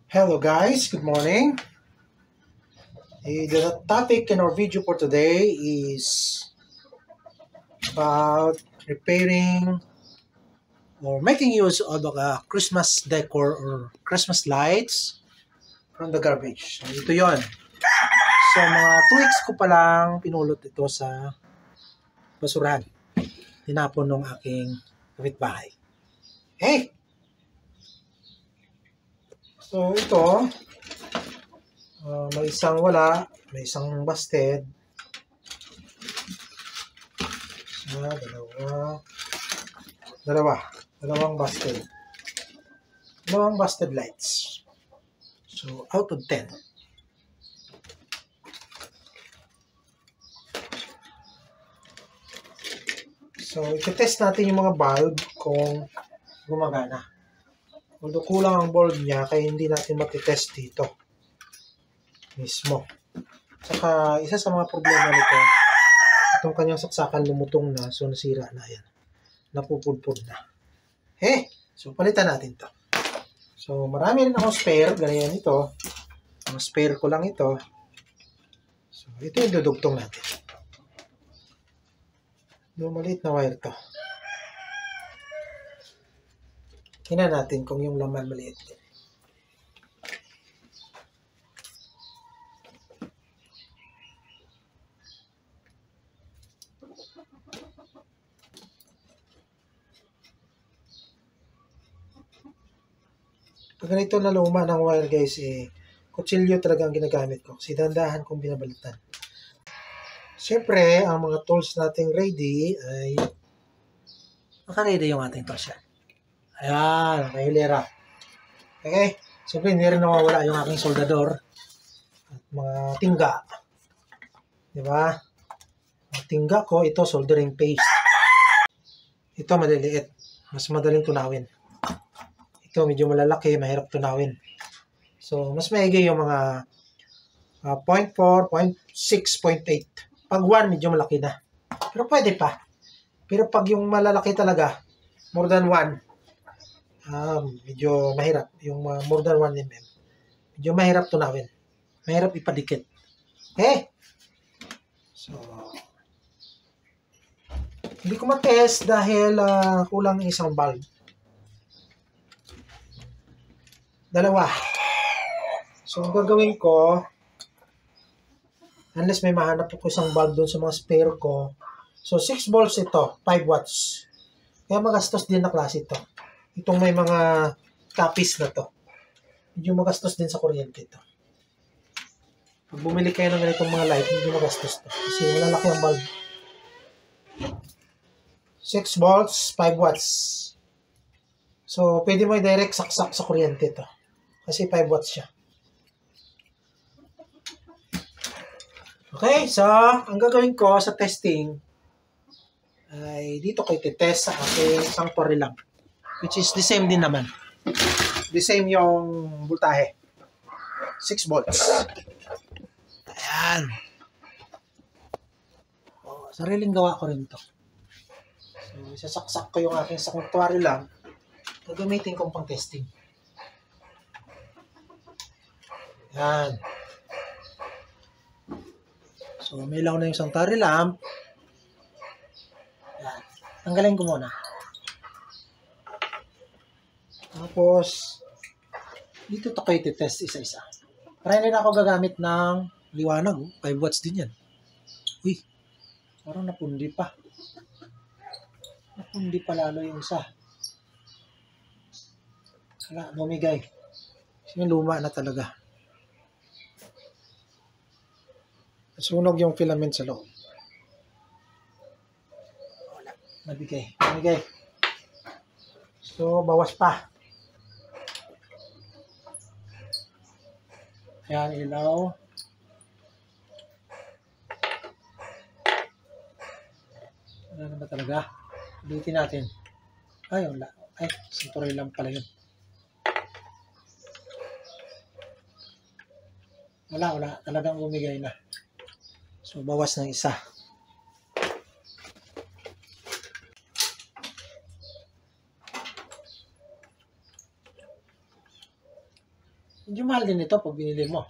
Hello guys, good morning. The topic in our video for today is about repairing or making use of Christmas decor or Christmas lights from the garbage. So, ito yon. So mga 2 weeks ko pa lang pinulot ito sa basurahan. Tinapon ng aking kapitbahay. Hey! So ito, may isang wala, may isang busted. Dalawang busted. Dalawang busted lights. So, out of 10. So, i-test natin yung mga bulb kung gumagana. Although kulang ang bulb niya, kaya hindi natin matitest dito mismo. Saka, isa sa mga problema nito, itong kanyang saksakan lumutong na, so nasira na yan. Napupudpud na. So palitan natin to. So, marami rin akong spare, ganyan ito. Ang spare ko lang ito. So, ito yung dudugtong natin. Maliit na wire to. Tingnan natin kung yung laman maliit. Pag ganito na luma ng wire guys, kutsilyo talaga ang ginagamit ko. Kasi dandahan kong binabalitan. Siyempre, ang mga tools nating ready ay naka-ready yung ating tools yan. Ayan, may hilera. Okay, siyempre hindi rin nawawala yung aking soldador at mga tingga. Diba? Ang tingga ko, ito soldering paste. Ito maliliit. Mas madaling tunawin. Ito medyo malalaki, mahirap tunawin. So, mas maigi yung mga 0.4, 0.6, 0.8. Pag 1, medyo malaki na. Pero pwede pa. Pero pag yung malalaki talaga, more than 1, medyo mahirap. Yung more than 1 mm. Medyo mahirap tunawin. Mahirap ipadikit. So, hindi ko matest dahil kulang isang bulb. Dalawa. So, ang gagawin ko, unless may mahanap ako isang bulb doon sa mga spare ko. So, 6 volts ito, 5 watts. Kaya magastos din na klase ito. Itong may mga copies na to. Medyo magastos din sa kuryente ito. Pag bumili kayo ng ganitong mga light, medyo magastos ito. Kasi malalaki ang bulb. 6 volts, 5 watts. So, pwede mo i-direct saksak sa kuryente ito. Kasi 5 watts siya. Okay, so, ang gagawin ko sa testing ay dito ko iti-test sa aking sanctuary lamp. Which is the same din naman. The same yung voltahe. 6 volts. Ayan. Sariling gawa ko rin to. So, isasaksak ko yung aking sanctuary lamp. Gagamitin kong pang testing. Ayan. So, may ilaw na yung sanctuary lamp. Ayan. Tanggalin ko muna. Tapos, dito ito kayo test isa-isa. Para hindi na ako gagamit ng liwanag. 5 watts din yan. Uy, parang napundi pa. Napundi pa lalo yung isa. Wala, bumigay. Kasi luma na talaga. Sunog yung filament sa loob. Wala, nabigay. Nabigay. So, bawas pa. Ayan, ilaw. Ano na ba talaga? Ulitin natin. Ay, wala. Ay, sanctuary lang pala yun. Wala. Talagang bumigay na. So, bawas ng isa. Medyo mahal din ito pag binili mo.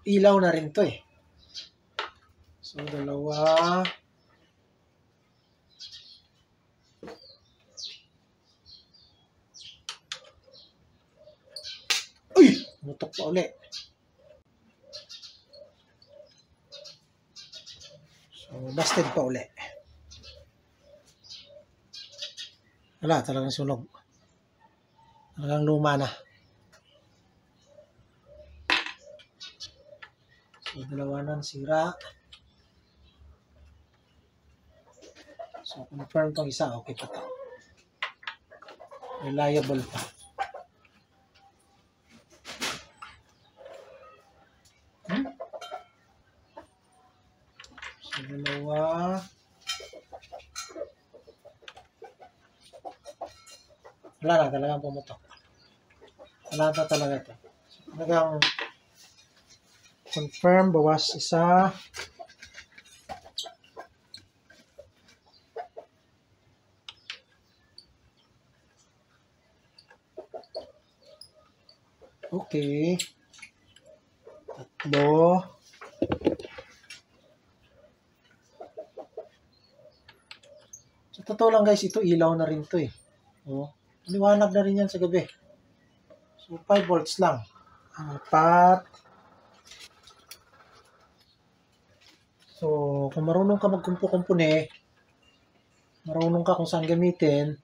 Ilaw na rin to eh. So, dalawa. Uy! Mutok pa uli. So, busted pa uli. Wala, talagang sunog. Talagang luma na. So, dalawa nang sira. So, confirm tong isa. Okay pa to. Reliable pa. So, dalawa. Wala na, talagang pumutok. Wala na talaga ito. So, talagang confirm, bawas isa. Okay. Tatlo. Sa totoo lang guys, ito ilaw na rin to eh. Oh, liwanag na rin yan sa gabi. So, 5 volts lang. 4. So, kung marunong ka magkumpo-kumpune, marunong ka kung saan gamitin,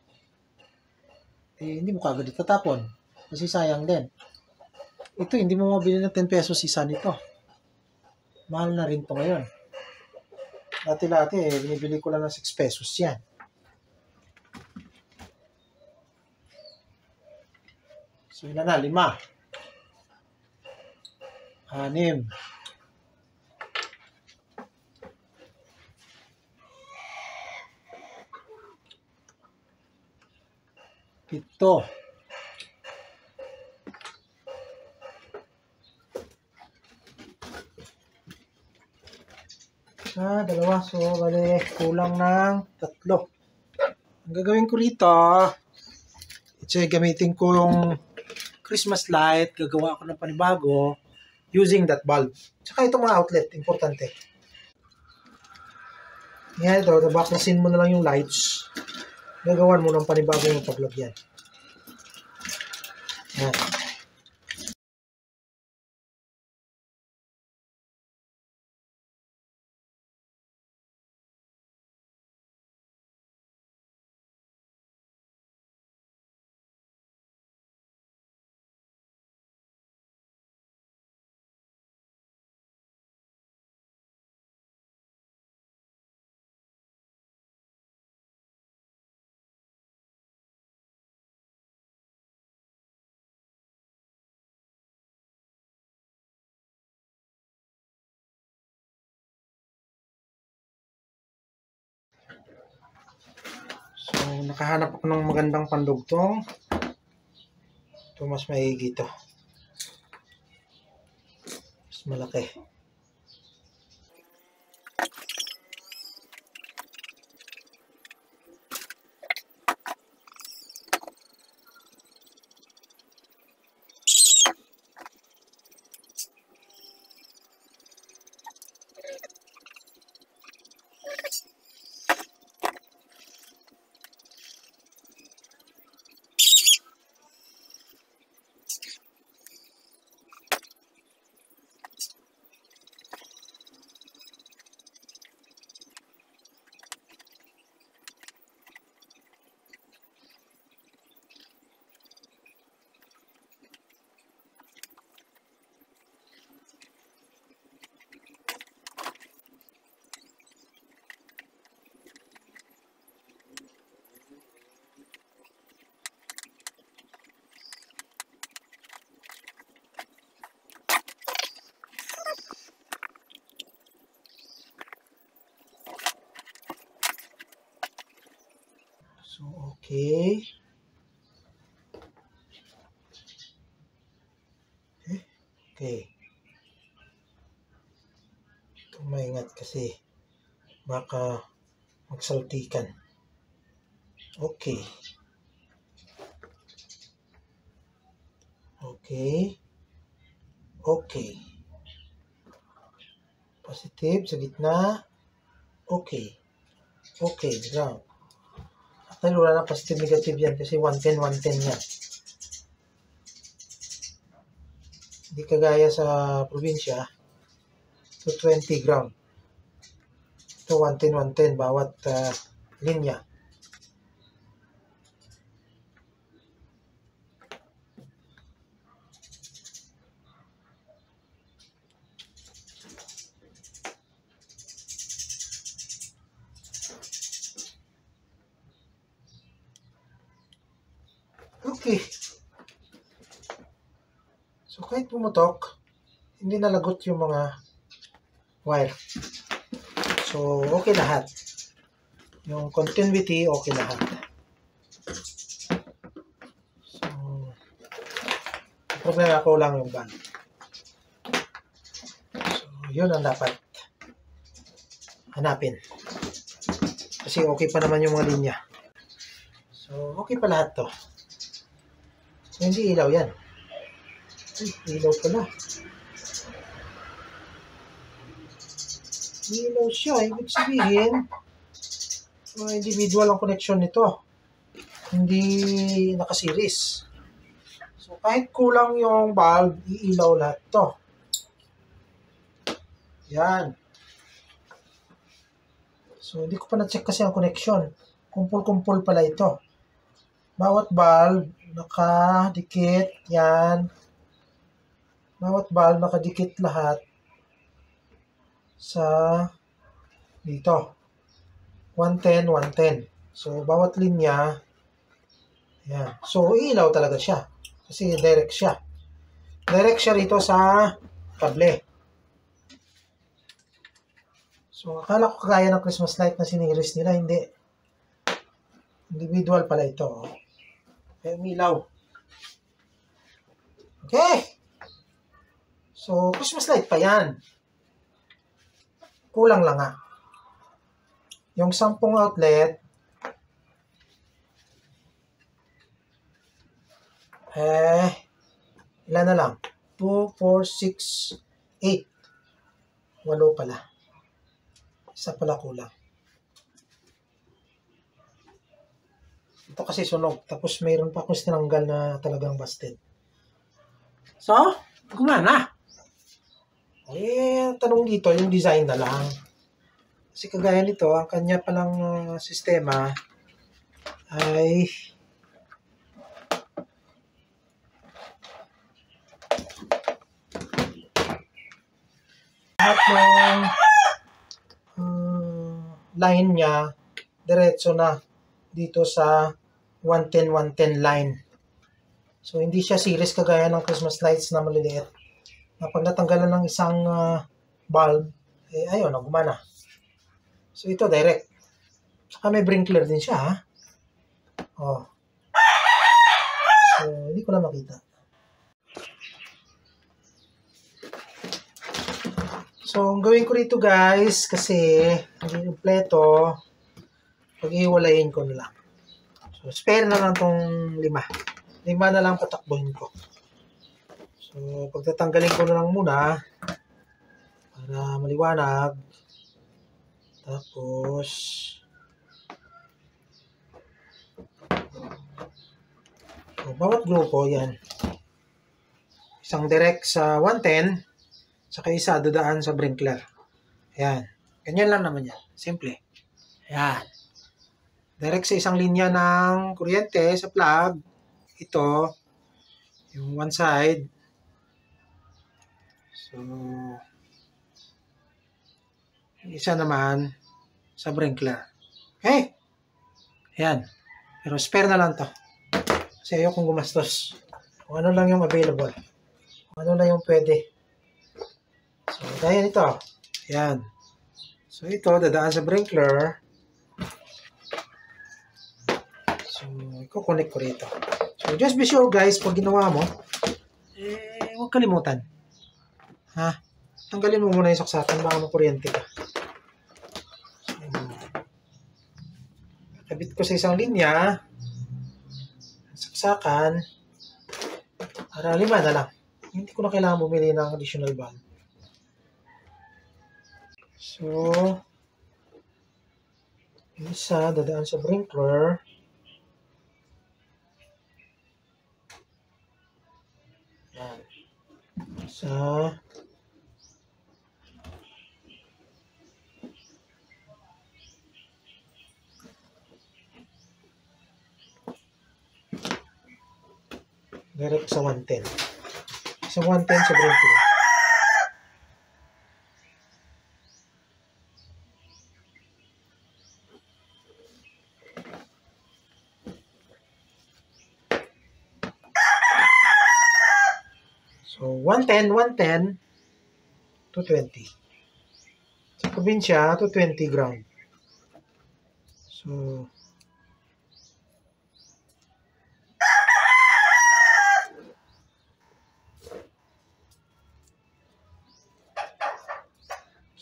eh, hindi mo kagad itatapon. Kasi sayang din. Ito, hindi mo mabili ng 10 pesos isa nito. Mahal na rin to ngayon. Dati-dati, eh, binibili ko lang ng 6 pesos yan. So, ilan na? 5. 6. 7. Dalawa. So, bali, kulang ng 3. Ang gagawin ko rito, gamitin ko yung Christmas light, gagawa ako ng panibago using that bulb. Tsaka itong mga outlet, importante. Yan, ito, baklasin mo na lang yung lights. Gagawan mo ng panibago yung paglagyan. Yan. So, nakahanap ako ng magandang pandugtong. Ito, mas maigi ito. Mas malaki. So, okay. Okay. Ito maingat kasi baka magsaltikan. Okay. Okay. Okay. Positive sa gitna. Okay. Okay, ground. Actually, wala na positive negative yan kasi 110, 110 yan. Hindi kagaya sa probinsya, 220 ground. Ito 110, 110 bawat linya. Okay. So, kahit pumutok, hindi nalagot yung mga wire. So, okay lahat. Yung continuity, okay lahat. So, problema ko lang yung band. So, yun ang dapat hanapin. Kasi okay pa naman yung mga linya. So, okay pa lahat to. So, hindi ilaw yan. Ay, ilaw pala. Ilaw siya. Ibig sabihin, individual ang connection nito. Hindi naka-series. So, kahit kulang yung bulb, iilaw lahat to. Yan. So, hindi ko pa na-check kasi ang connection. Kumpul-kumpul pala ito. Bawat bulb, nakadikit. Yan. Bawat bulb, nakadikit lahat sa dito. 110, 110. So, bawat linya, yan. So, ilaw talaga siya. Kasi direct siya. Direct siya rito sa kable. So, akala ko kagaya ng Christmas light na siniris nila. Hindi. Individual pala ito. Kaya umilaw. Okay. So, Christmas light pa yan. Kulang lang nga. Yung 10 outlet, ilan na lang? 2, 4, 6, 8. 8 pala. Isa pala kulang. Ito kasi sunog. Tapos mayroon pa akong tinanggal na talagang busted. So, gumana. Tanong dito, yung design na lang. Kasi kagaya nito, ang kanya palang sistema ay lahat ng line niya diretso na dito sa 110, 110 line. So, hindi siya series kagaya ng Christmas lights na maliliit. Pag natanggalan ng isang bulb, ayun, gumana. So, ito direct. Saka may sprinkler din siya, ha? Oh. So, hindi ko na makita. So, ang gawin ko rito, guys, kasi hindi kompleto, pag-iwalayin ko na lang. So, spare na lang tong 5. 5 na lang patakbuhin ko. So, pagtatanggalin ko na lang muna para maliwanag. Tapos, so, bawat grupo, yan. Isang direct sa 110, saka isa dadaan sa sprinkler. Ayan. Ganyan lang naman yan. Simple. Ayan. Direct sa isang linya ng kuryente sa plug. Ito, yung one side. So, yung isa naman sa sprinkler. Okay? Ayan. Pero spare na lang to. Kasi ayokong gumastos. Kung ano lang yung available. Kung ano lang yung pwede. So, gaya nito. Ayan. So, ito, dadaan sa sprinkler. So, i-connect ko rito. So, just be sure guys, pag ginawa mo, huwag kalimutan. Ha? Tanggalin mo muna yung saksakan, baka makuryente ka. So, kabit ko sa isang linya, saksakan, para 5 na lang. Hindi ko na kailangan bumili ng additional bulb. So, isa dadaan sa sprinkler. Yan. Isa. Direct sa 110. Sa 110 sa sprinkler. So, 110, 110, 220. Sa probinsya, 220 ground.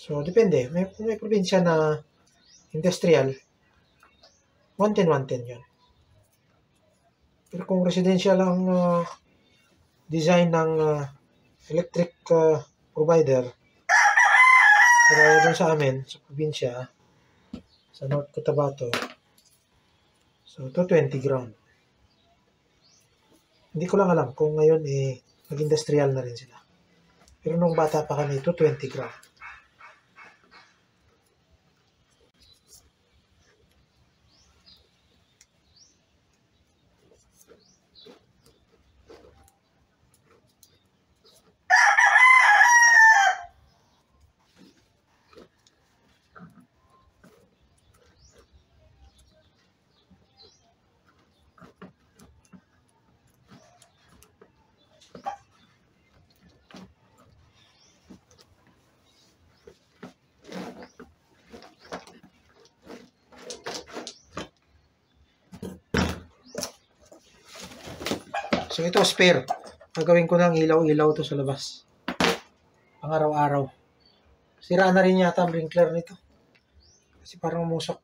So, depende. May probinsya na industrial, 110, 110 yun. Pero kung residential ang design ng electric provider, kaya doon sa amin, sa probinsya, sa North Cotabato, so 220 ground. Hindi ko lang alam kung ngayon mag-industrial na rin sila. Pero nung bata pa kami, 220 ground. So ito spare. Gagawin ko ng ilaw-ilaw to sa labas. Pang araw-araw. Sira na rin yata ang sprinkler nito. Kasi parang umusok.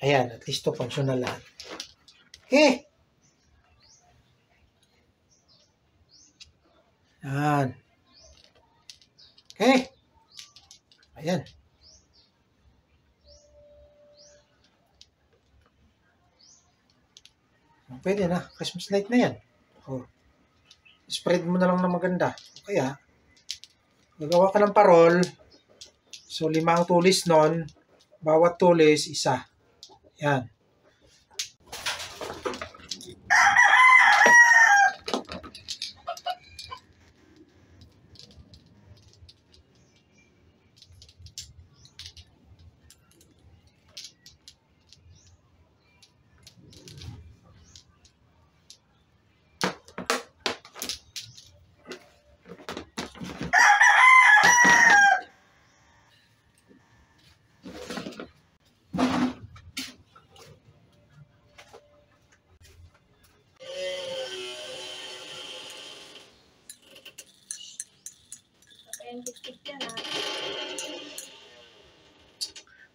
Ayan, at least to functional lahat. Okay. Yan. Okay. Ayan. Pwede na. Christmas light na yan. Oh. Spread mo na lang na maganda. Kaya, gagawa ka ng parol. So, 5 ang tulis nun. Bawat tulis, isa. Yan.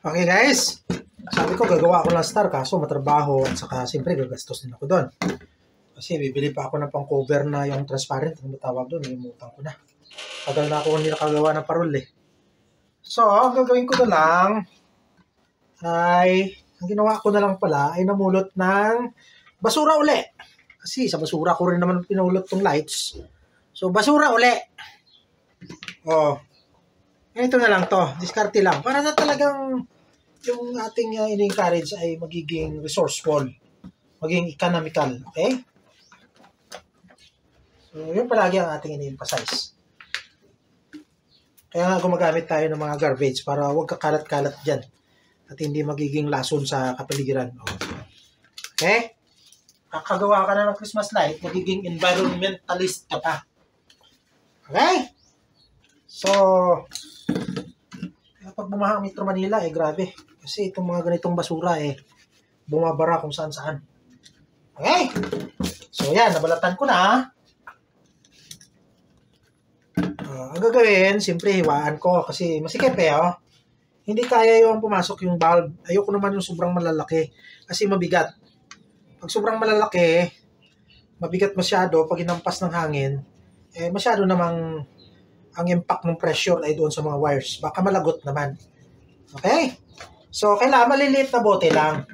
Okay guys, sabi ko gagawa ako ng star kaso matrabaho at saka siyempre gagastos din ako doon. Kasi bibili pa ako ng pang cover na yung transparent, ano tawag doon, nalimutan ko na. Tagal na ako hindi nakagawa ng parol eh. So, ang gagawin ko na lang ay, ang ginawa ko na lang pala ay namulot ng basura uli. Kasi sa basura ko rin naman pinulot tong lights. So, basura uli. Oh, ito na lang to, diskarte lang. Para na talagang yung ating in-encourage ay magiging resourceful, maging economical, okay? So, yun palagi ang ating in-emphasize. Kaya nga gumagamit tayo ng mga garbage para huwag kakalat-kalat dyan at hindi magiging lason sa kapaligiran. Okay? Kakagawa ka na ng Christmas light, magiging environmentalist ka pa. Okay? So, pag bumaha ang Metro Manila, grabe. Kasi itong mga ganitong basura, bumabara kung saan-saan. Okay? So, yan. Nabalatan ko na. Ang gagawin, siyempre, hiwaan ko. Kasi masikip oh. hindi kaya yung pumasok yung valve. Ayoko naman yung sobrang malalaki kasi mabigat. Pag sobrang malalaki, mabigat masyado pag inampas ng hangin, masyado namang ang impact ng pressure ay doon sa mga wires. Baka malagot naman. Okay? So, kailangan maliliit na bote lang.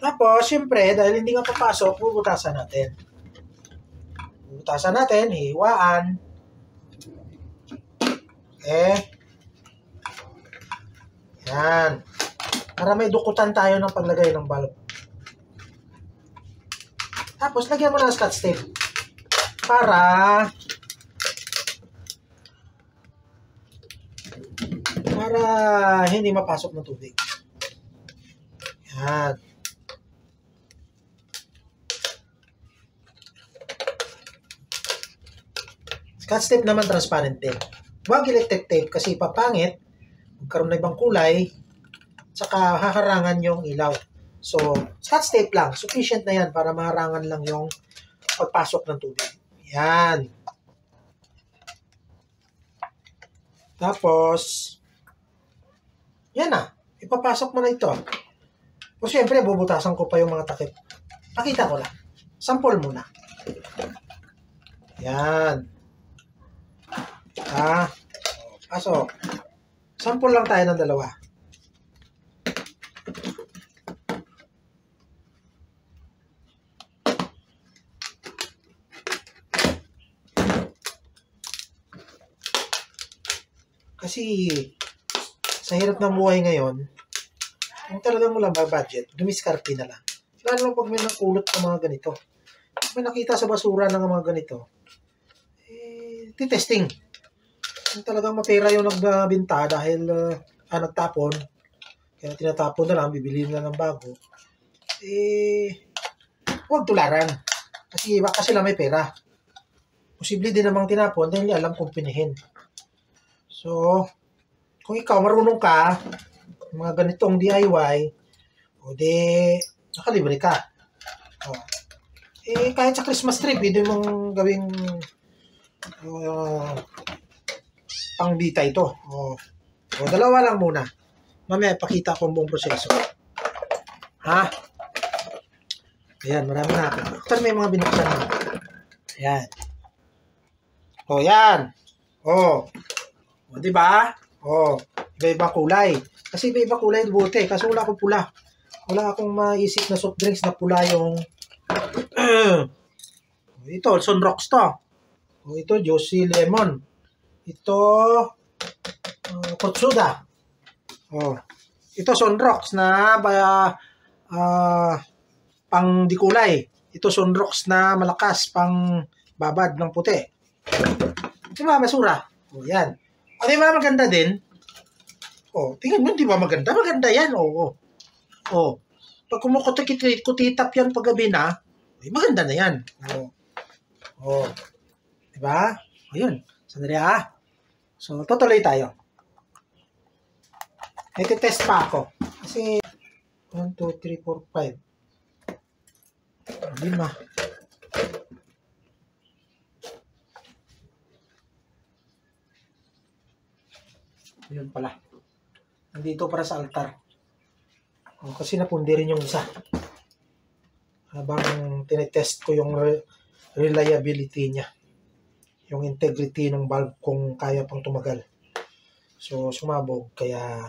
Tapos, syempre, dahil hindi nga papasok, bubutasan natin. Bubutasan natin, hiwaan. Okay. Yan. Para may dukutan tayo ng paglagay ng valve. Tapos, lagyan mo ng scotch tape. Para hindi mapasok ng tubig. Yan. Scotch tape naman transparent din. Huwag electric tape kasi papangit, magkaroon na ibang kulay, saka haharangan yung ilaw. So, scotch tape lang. Sufficient na yan para maharangan lang yung pagpasok ng tubig. Yan. Tapos, yan na. Ipapasok mo na ito. O siyempre, bubutasan ko pa yung mga takip. Pakita ko lang. Sample muna. Yan. Pasok. Sample lang tayo ng dalawa. Kasi sa hirap ng buhay ngayon, kung talagang wala ba budget, dumiskarte na lang. Lalo pag may nakulot ng mga ganito. Pag may nakita sa basura ng mga ganito, titesting. Kung talagang mapera yung nagbinta dahil nagtapon, kaya tinatapon na lang, bibili na ng bago, huwag tularan. Kasi baka sila may pera. Posible din namang tinapon dahil hindi alam kung pinihin. So, kung ikaw marunong ka, mga ganitong DIY, o di, nakalibre ka. Kahit sa Christmas tree, pwede mong gawing pangbita ito. O, dalawa lang muna. Mamaya, pakita ko ang buong proseso. Ha? Ayan, marami na ako. Actually, may mga binuksan na. Ayan. O, yan. O, diba? O, iba-iba kulay. Kasi iba-iba kulay yung bote. Kasi wala akong pula. Wala akong maisip na soft drinks na pula yung ito, Sunrocks to. O, ito, Juicy Lemon. Ito, Kotsuda. O, ito, Sunrocks na pang dikulay. Ito, Sunrocks na malakas, pang babad ng puti. Diba, basura? O, yan. O, di ba maganda din? O, tingnan mo, di ba maganda? Maganda yan, o. Pag kutitap yan paggabi na, maganda na yan. O. Di ba? O, yun. Sandali, So, tutuloy tayo. Test pa ako. Kasi, 1, 2, 3, 4, 5. 5. Yun pala. Nandito para sa altar. Kasi napundi rin yung isa. Habang tinetest ko yung reliability niya. Yung integrity ng valve kung kaya pang tumagal. So, sumabog. Kaya,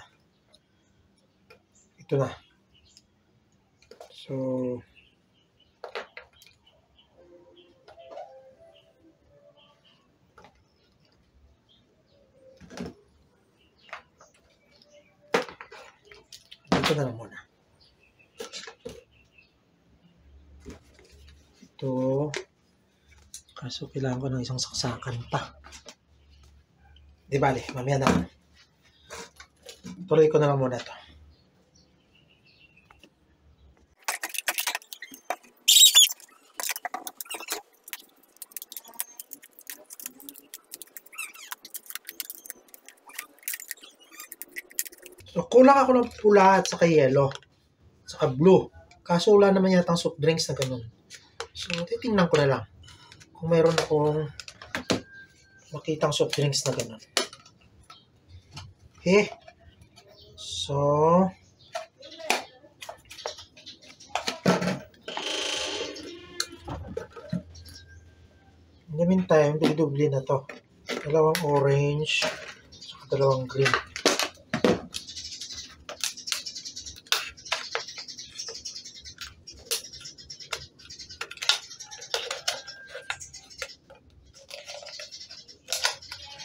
ito na. So, ito na lang muna. Ito. Kaso kailangan ko ng isang saksakan pa. Di bale, mamaya na. Tuloy ko na lang muna ito. So, kulang ako ng pula at saka yellow. Saka blue. Kaso wala naman yata soft drinks na ganun. So, titingnan ko na lang. Kung mayroon akong makitang soft drinks na ganun. Okay. So, in the meantime, dudubli na to. Dalawang orange, saka dalawang green.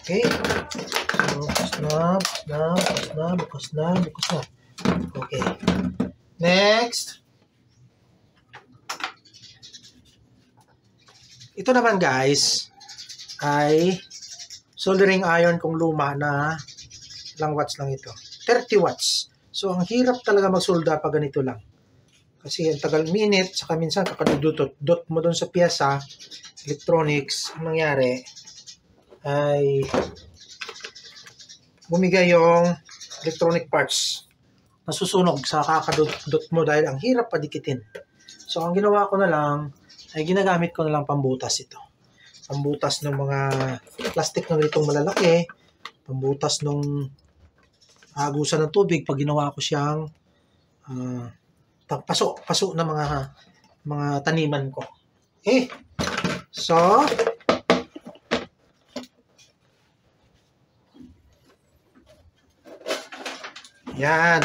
Okay. So, bukas na. Okay. Next. Ito naman guys, ay soldering iron kung luma na ilang watts lang ito. 30 watts. So, ang hirap talaga magsolda pag ganito lang. Kasi ang tagal minute, saka minsan kakadudot mo doon sa piyesa, electronics, ang nangyari ay bumigay yung electronic parts. Nasusunog sa kakadudot mo dahil ang hirap padikitin. So, ang ginawa ko na lang ay ginagamit ko na lang pambutas ito. Pambutas ng mga plastic na ganitong malalaki, pambutas ng agusan ng tubig pag ginawa ko siyang paso na mga taniman ko. Okay? So, yan.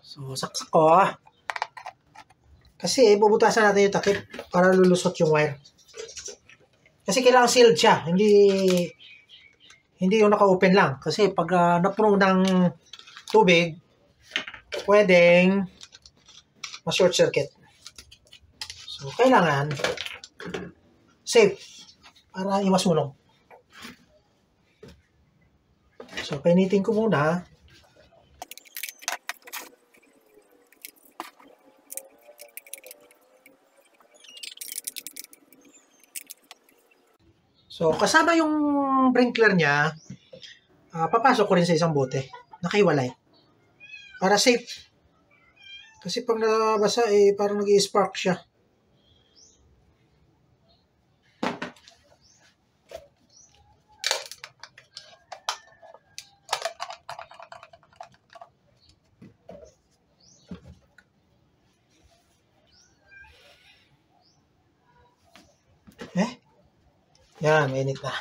So, saksak ko Kasi bubutasan natin yung takip para lulusot yung wire. Kasi kailangan sealed siya. Hindi yung naka-open lang. Kasi pag napuno ng tubig, pwedeng ma-short circuit. So, kailangan safe para iwas sunog. So, painitin ko muna. So, kasama yung sprinkler niya, papasok ko rin sa isang bote. Nakahiwalay. Para safe. Kasi pag nabasa, parang nag-i-spark siya. Yan, mainit na.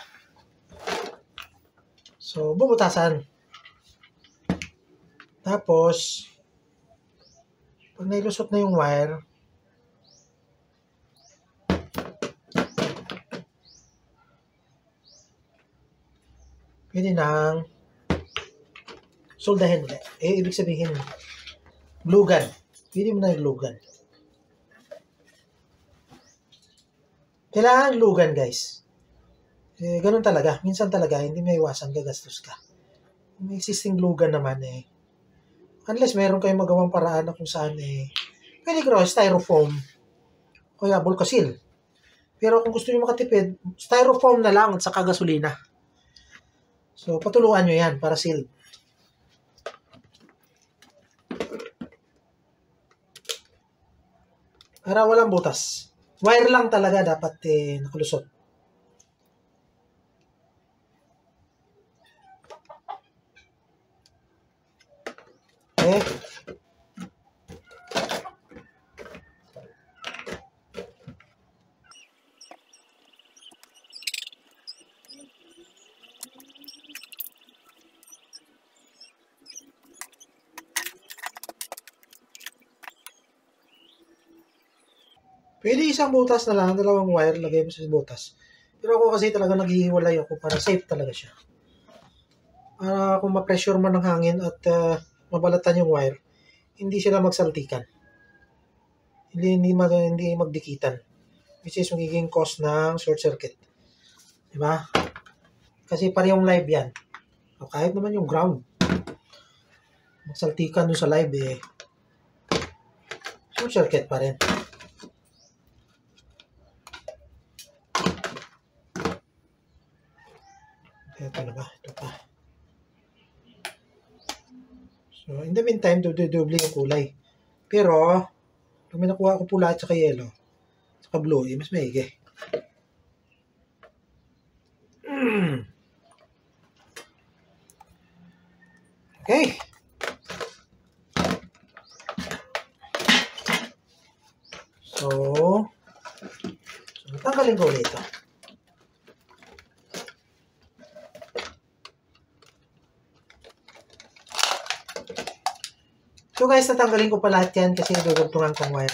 So, bubutasan. Tapos, pag nailusot na yung wire, pwede nang soldahin ulit. Ibig sabihin, glue gun. Pwede mo na glue gun. Kailangan glue gun, guys. Ganun talaga. Minsan talaga, hindi may iwasan, gagastos ka. May existing glue gun naman unless meron kayong magawang paraan na kung saan pwede ko styrofoam o kaya Volcasil. Pero kung gusto niyo makatipid, styrofoam na lang at saka gasolina. So, patuluan nyo yan para sealed. Para walang butas. Wire lang talaga dapat nakalusot. Okay. Pwede isang butas na lang, dalawang wire, lagay mo sa butas. Pero ako kasi talaga naghihiwalay ako para safe talaga siya. Para kung ma-pressure man ng hangin at mabalatan yung wire, hindi sila magsaltikan. Hindi magdikitan. Which is magiging cause ng short circuit. Diba? Kasi parehong live yan. O kahit naman yung ground. Magsaltikan dun sa live short circuit pa rin. Ito na ba? Ito pa. So, in the meantime, doble yung kulay. Pero, pag may nakuha ko pula at saka yellow, saka blue, mas maigi. Okay. So, tanggalin ko ulit ito. So guys, natanggalin ko pa lahat yan kasi dudugtungan kong wire.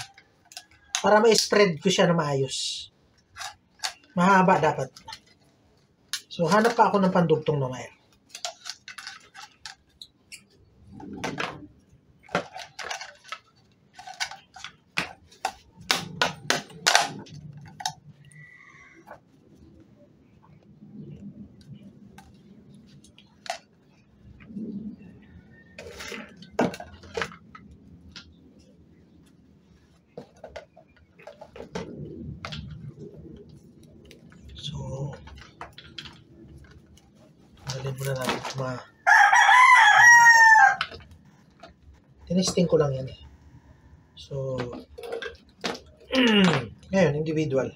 Para ma-spread ko siya na maayos. Mahaba dapat. So, hanap pa ako ng pandugtong na wire. So, tanggalin muna natin tinesting ko lang yan eh. So, ngayon, individual.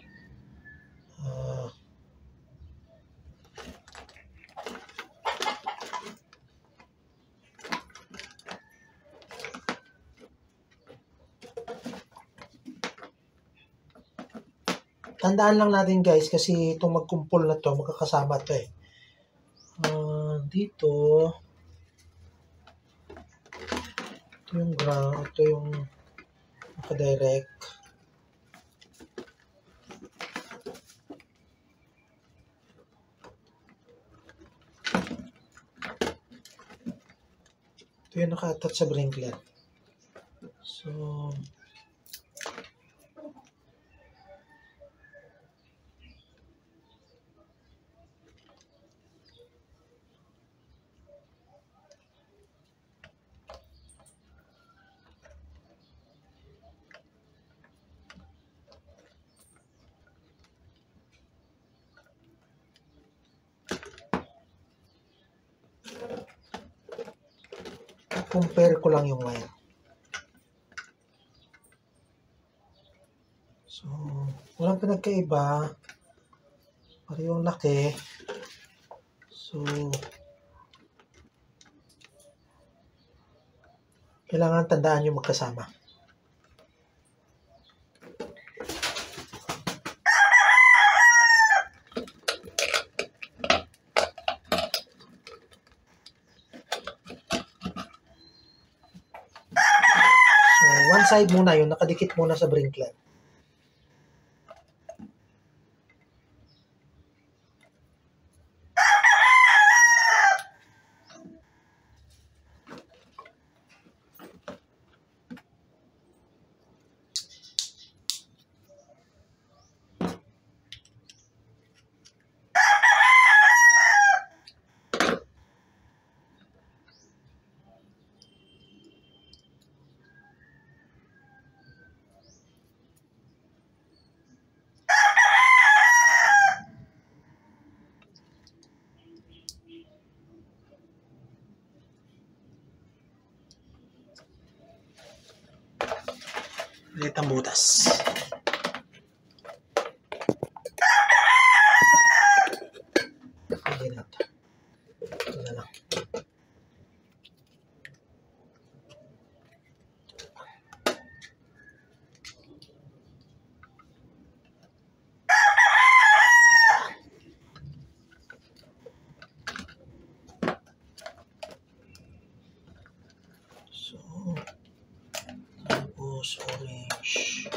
Tandaan lang natin guys, kasi itong magkumpol na to, magkakasama to eh. Dito, ito yung ground, ito yung nakadirect. Ito yung naka-attach sa sprinkler. So, compare ko lang yung wire. So, walang pinagkaiba. Parehong laki. So, kailangan tandaan yung magkasama. So, one side muna yun, nakadikit muna sa sprinkler. Ulit ang butas. Hindi na ito. Ito na lang. So, tapos orange.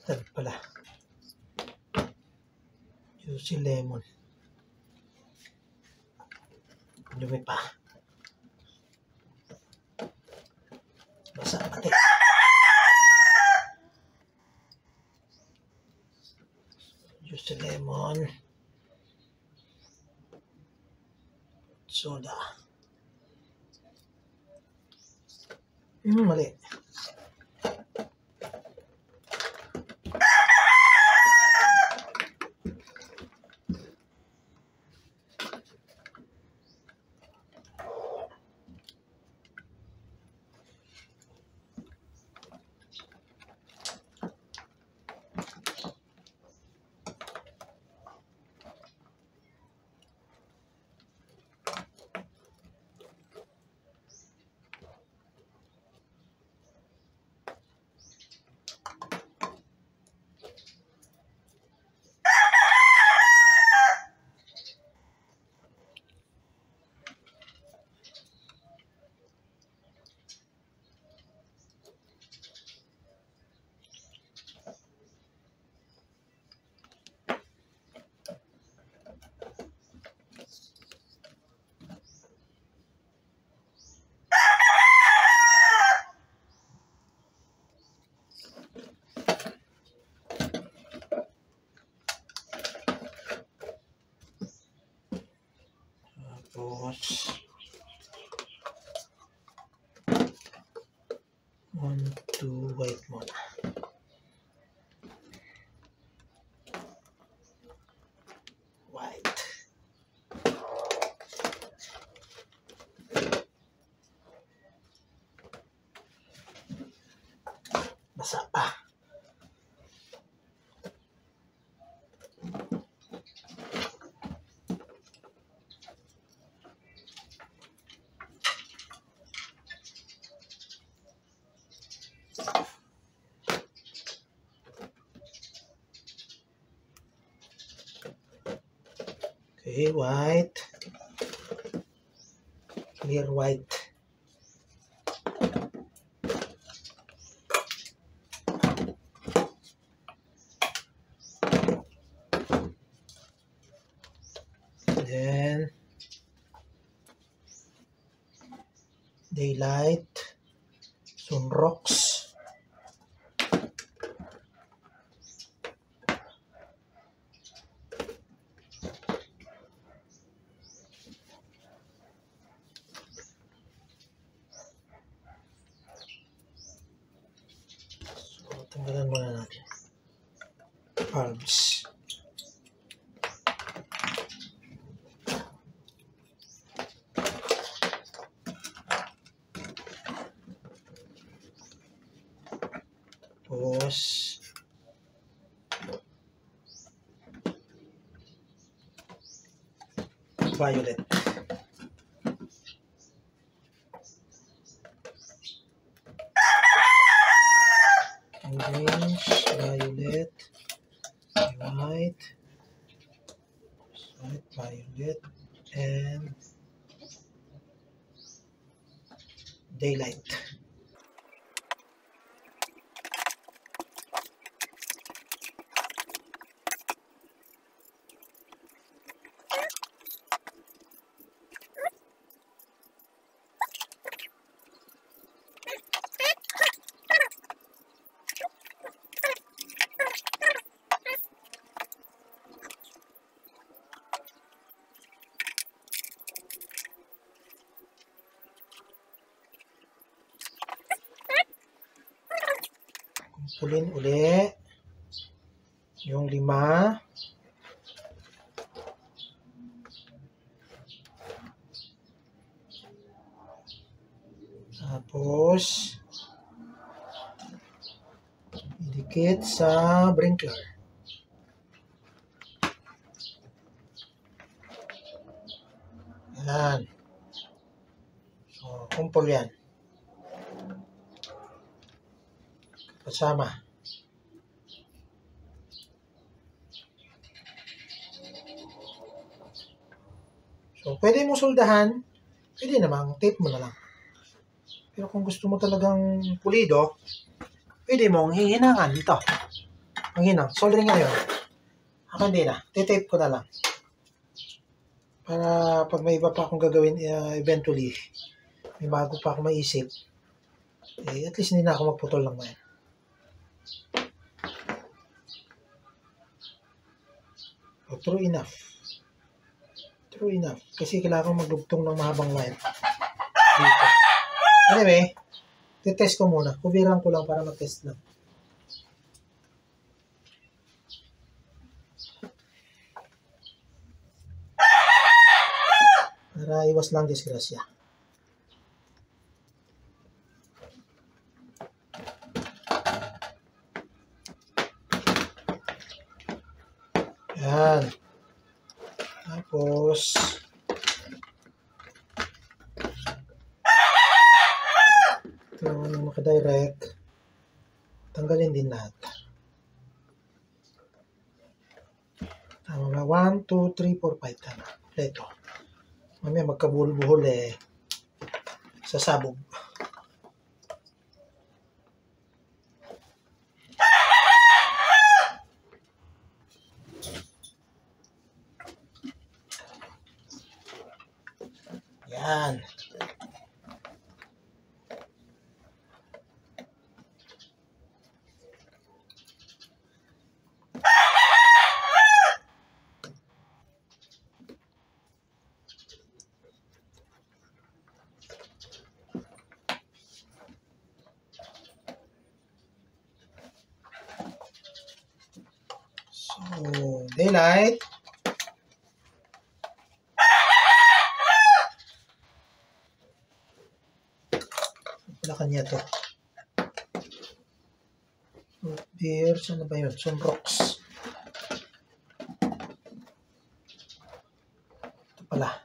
Tad pala. Juicy lemon. Dumi pa. Basa pati. sa lemon, soda. Mali. Tapos 1, 2 white muna. White. Basa pa. Okay, white. Clear white. Then daylight, sunrocks. So, tanggalan muna natin. Bulbs. Tapos violet. Orange, violet, white, violet, and daylight. Pulin uli yung 5. Tapos idikit sa sprinkler. Yan. So, kumpol yan. Kasama. So, pwede mo soldahan, pwede namang tape mo na lang. Pero kung gusto mo talagang pulido, pwede mong hihinangan ito. Ang hinang, soldering nga yun. Ako hindi na, titape ko na lang. Para pag may iba pa akong gagawin eventually, may bago pa akong maisip, at least hindi na ako magputol ng wire. So, true enough. True enough. Kasi kailangan kong maglugtong ng mahabang wire. Dito. Anyway, titest ko muna. Kubiran ko lang para matest lang. Para iwas lang disgrasya. Yan. Tapos, ito yung makadirect. Tanggalin din lahat. Tama ba? 1, 2, 3, 4, 5. Tama. Ito. Mamaya magkabuhol-buhol sasabog. Yan. So, daylight. Wala kanya to. Root beer. Saan na ba yun? Sunrocks. Ito pala.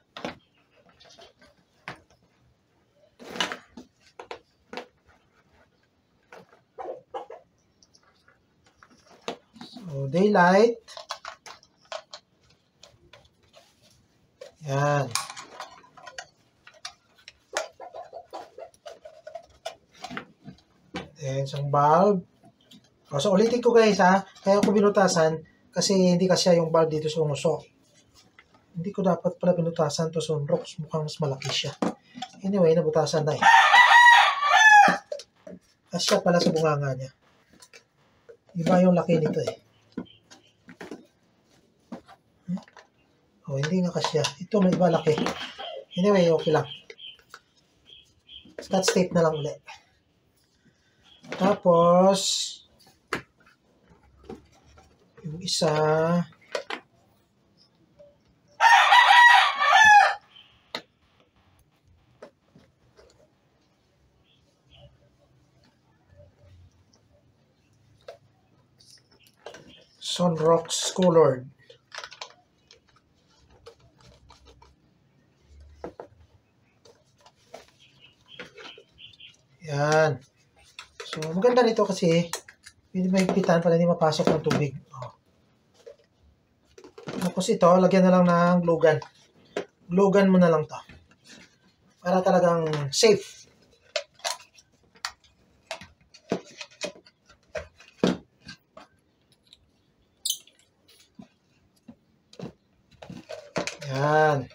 So, daylight. Yan. Then, isang bulb. So, ulitin ko guys ha. Kaya ko binutasan kasi hindi kasya yung bulb dito sa uso. Hindi ko dapat pala binutasan to sunrocks. Mukhang mas malaki siya. Anyway, nabutasan na Kasya pala sa bunganga niya. Iba yung laki nito Oh, hindi nga kasya. Ito may iba laki. Anyway, okay lang. Scotch tape na lang ulit. Tapos, yung isa, Sunrocks colored. Yan. So, maganda nito kasi hindi mahigpitan para hindi mapasok ng tubig. Tapos ito, lagyan na lang ng glue gun. Glue gun mo na lang to. Para talagang safe. Yan.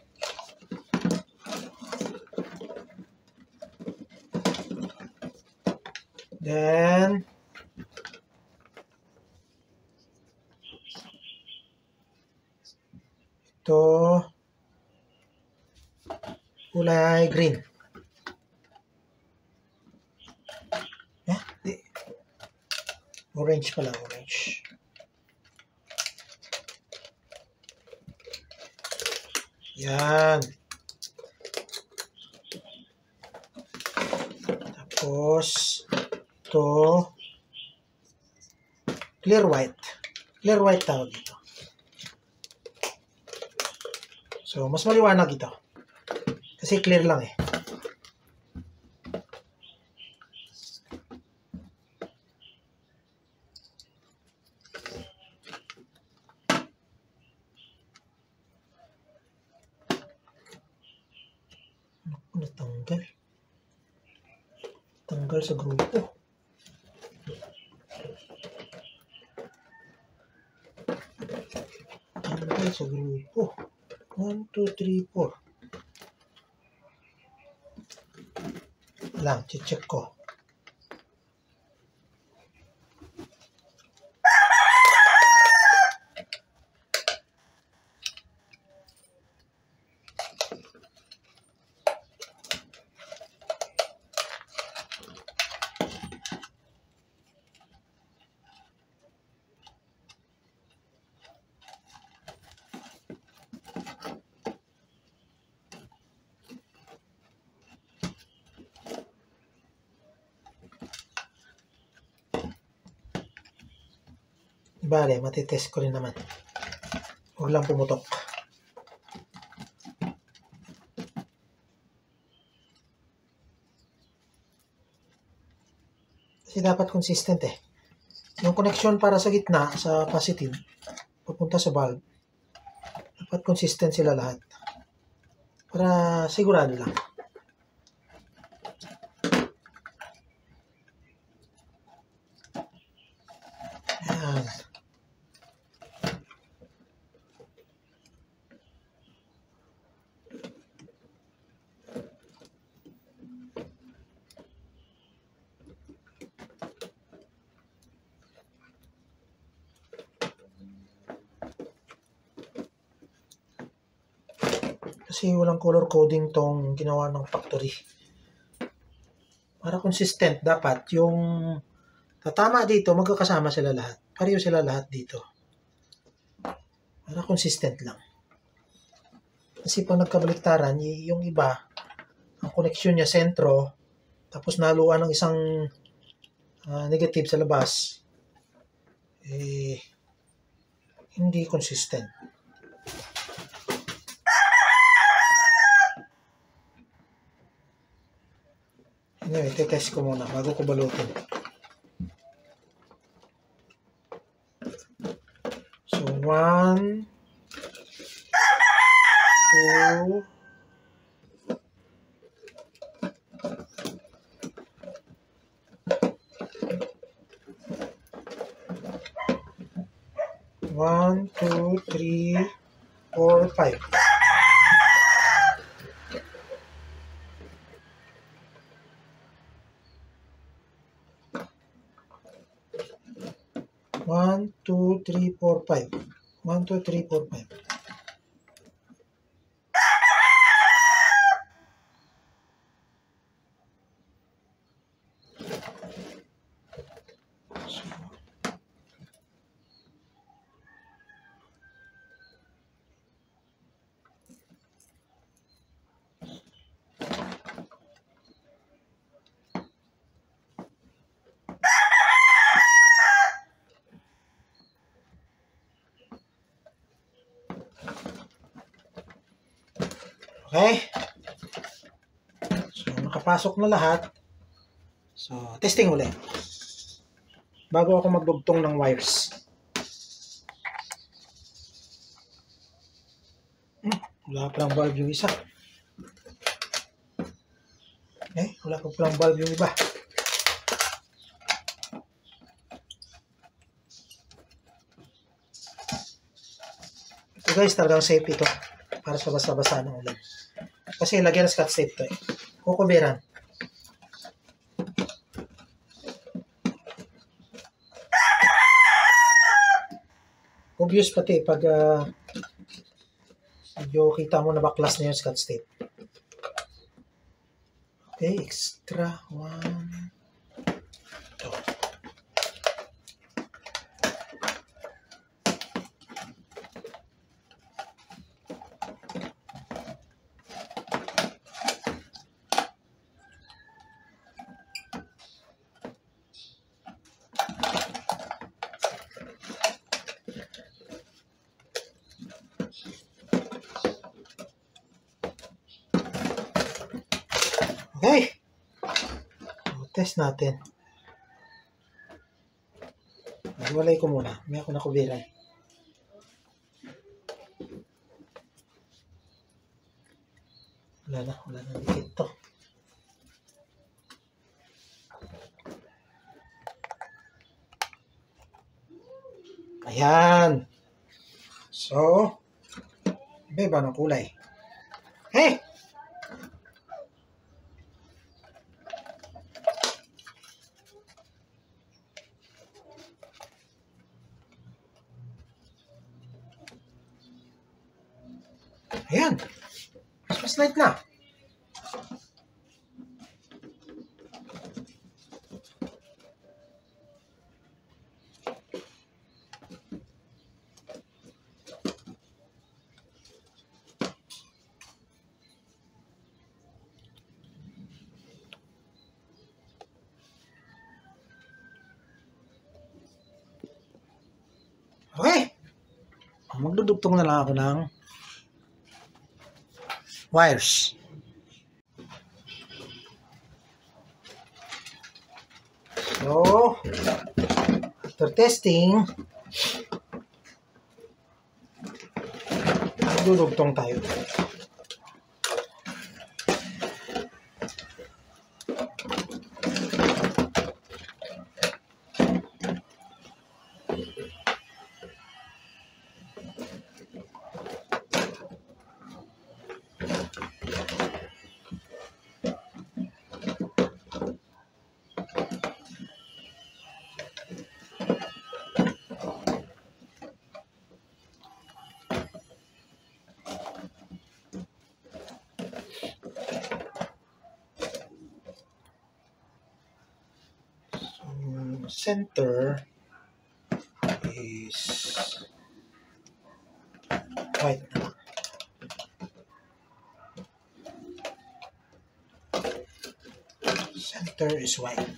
Then, ito, kulay green. Orange pala, orange. Yan. Tapos, ito, clear white. Clear white tawag ito. So, mas maliwanag ito. Kasi clear lang Natanggal. Tanggal sa grupo. Tanggal sa grupo. 1, 2, 3, 4. Lang, check ko. Bale, matitest ko rin naman. Huwag lang pumutok. Kasi dapat consistent eh. Yung connection para sa gitna, sa positive, papunta sa valve, dapat consistent sila lahat. Para sigurado lang. Ayan. Kasi walang color coding tong ginawa ng factory. Para consistent, dapat yung tatama dito, magkakasama sila lahat. Pareho sila lahat dito. Para consistent lang. Kasi pag nagkabaliktaran, yung iba, ang connection niya sentro, tapos naluan ng isang negative sa labas, hindi consistent. Anyway, test ko muna bago ko balutin. So, 1, 2, 1, 2, 3, 4, 5. One, two, three, four, five. 1, 2, 3, 4, 5. Okay? So, nakapasok na lahat. So, testing ulit. Bago ako magdugtong ng wires. Wala pa lang valve yung isa. Okay? Wala pa lang valve yung iba. Ito guys, talagang safe ito. Para sa basa-basa ng ulan. Kasi lagyan ng scotch tape to eh. Kukubiran. Obvious pati pag medyo kita mo na baklas na yung scotch tape. Okay, extra 1. Okay. Test natin. Walay ko muna. May ako nakubiran. Wala na dikit to. Ayan. So, iba ng kulay. Hey! Ayan. Christmas light na. Okay. Magdudugtong na lang ako ng wires. So, after testing, magdudugtong tayo. Center is white. Center is white.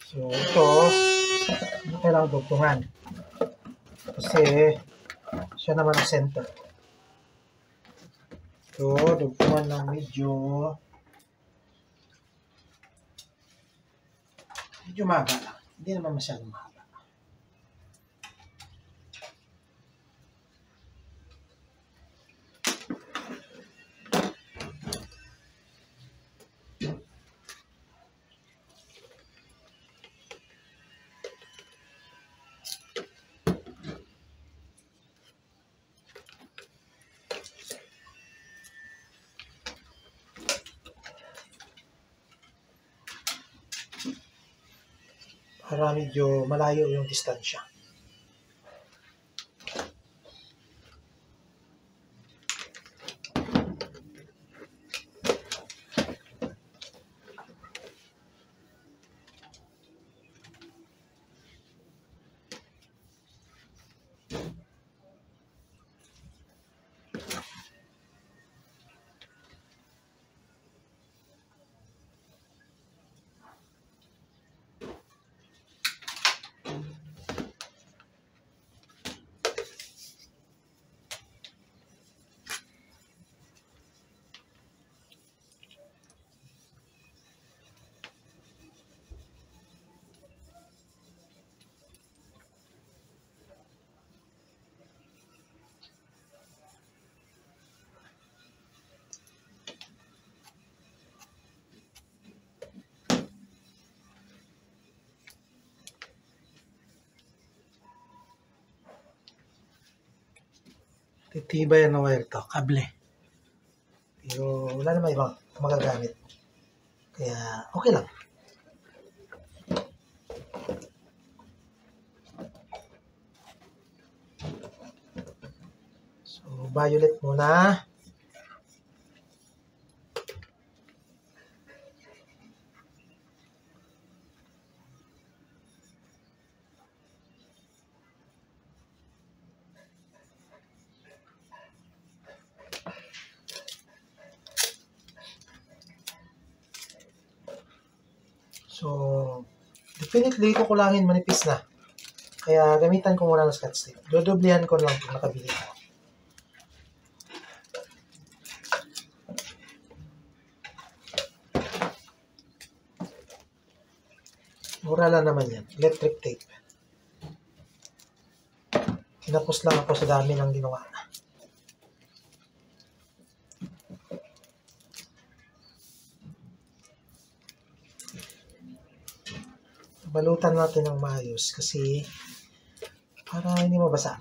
So ito, hindi kailangan dugtungan kasi siya naman ang center. So, dugtungan lang medyo mahaba lang. Hindi naman masyadong mahaba. Para medyo malayo yung distansya. Titibay ang wire to, kable. Pero wala naman ibang magagamit. Kaya okay lang. So, violet muna. So, definitely kukulangin manipis na. Kaya gamitan ko muna ng scotch tape. Dodoblihan ko lang kung nakabili ko. Mura lang naman yan. Electric tape. Kinapos lang ako sa dami ng ginawa. Balutan natin ng maayos kasi para hindi mabasa.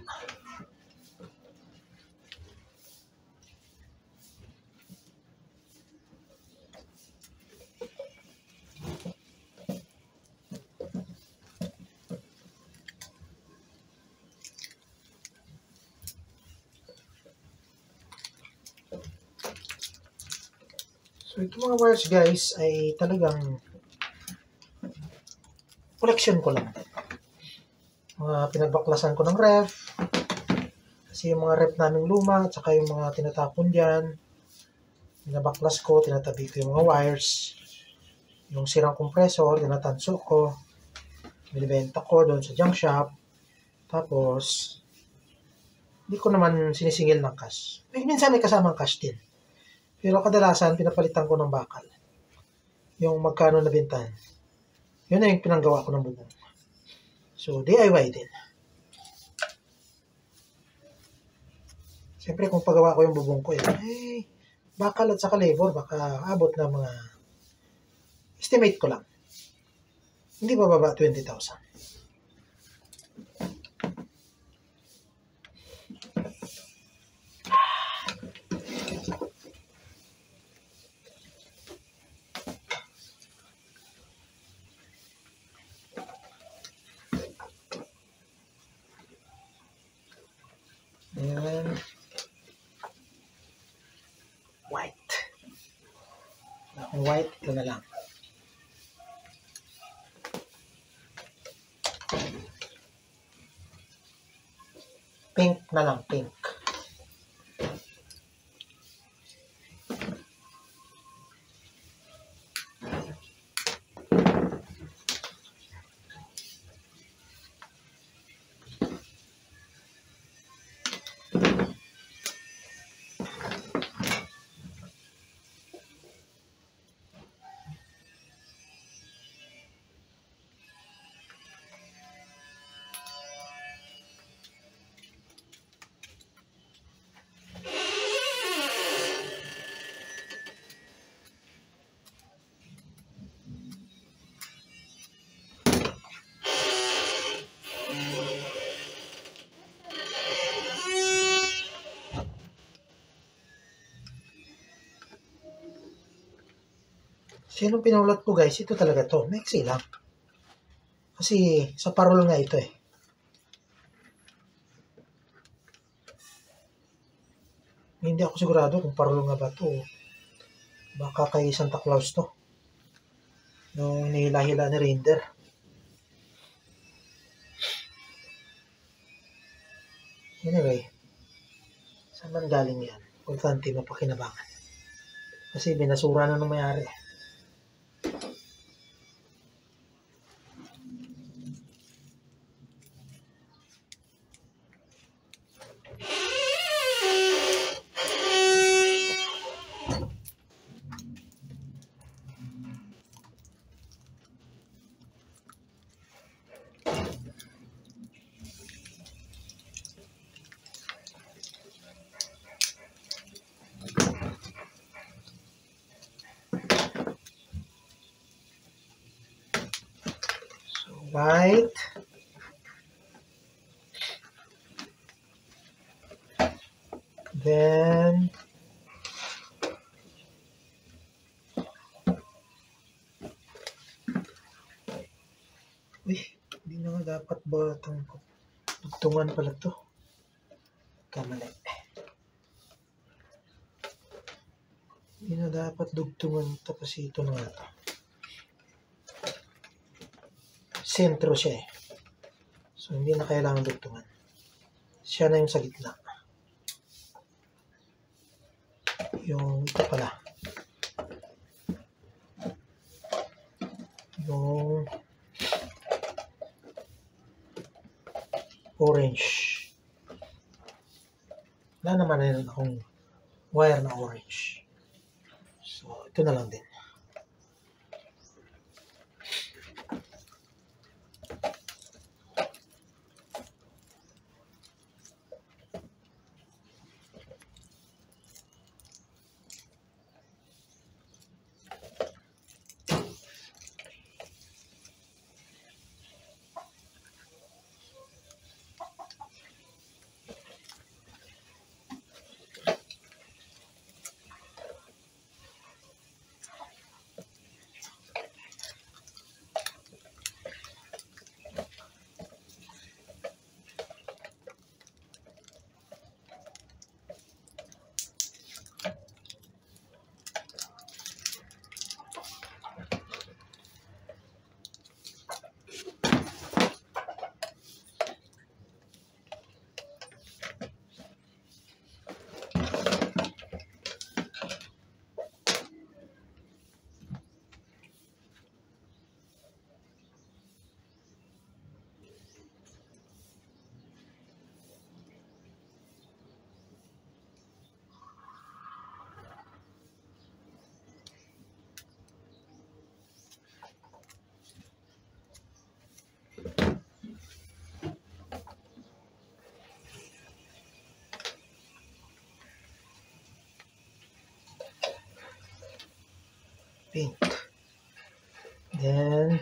So itong mga wires guys ay talagang collection ko lang. Mga pinagbaklasan ko ng ref. Kasi yung mga ref naming luma at saka yung mga tinatapon dyan. Pinabaklas ko, tinatabi ko yung mga wires. Yung sirang compressor, tinatanso ko, binibenta ko doon sa junk shop. Tapos, hindi ko naman sinisingil ng cash. Minsan may kasamang cash din. Pero kadalasan, pinapalitan ko ng bakal. Yung magkano na bintahan. Yun na yung pinanggawa ko ng bubong. So, DIY din. Siyempre, kung pagawa ko yung bubong ko, bakal at saka labor, baka abot na mga, estimate ko lang. Hindi bababa 20,000. Ayan. White. Kung white, ito na lang. Pink na lang, pink. Sinong pinulat ko guys? Ito talaga to. Mexi lang. Kasi sa parol nga ito eh. Hindi ako sigurado kung parol nga ba to. Baka kay Santa Claus to. Yung nihila-hila ni Reindeer. Anyway. Saan man galing yan? Importante mapakinabangan. Kasi binasura na ng may-ari. White. Then, hindi na nga dapat ba itong dugtungan pala to. Kamali. Hindi na dapat dugtungan to kasi ito na nga to. Sentro siya eh. So, hindi na kailangan dugtungan. Siya na yung sa gitna. Yung ito pala. Yung orange. Wala naman na akong wire na orange. So, ito na lang din. pink. Then,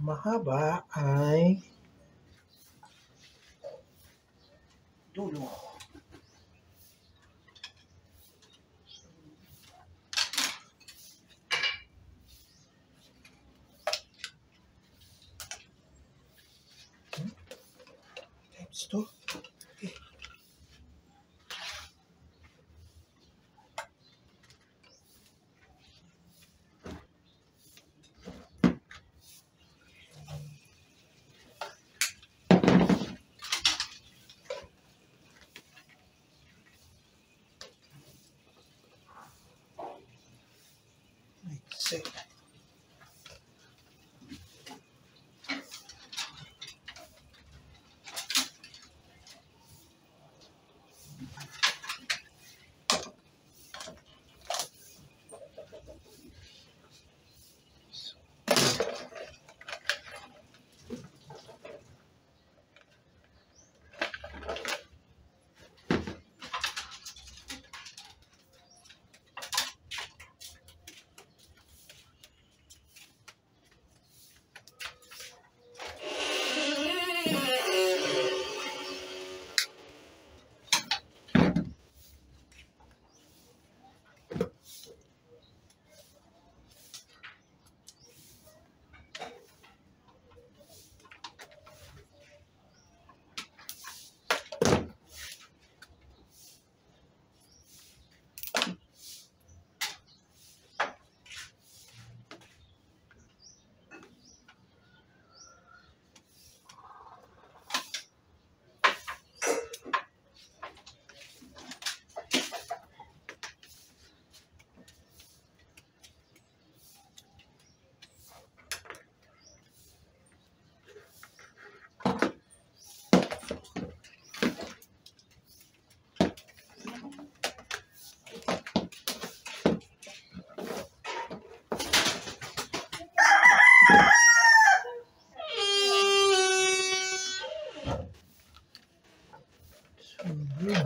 mahaba ay dulo. Times 2. Okay. Let's see.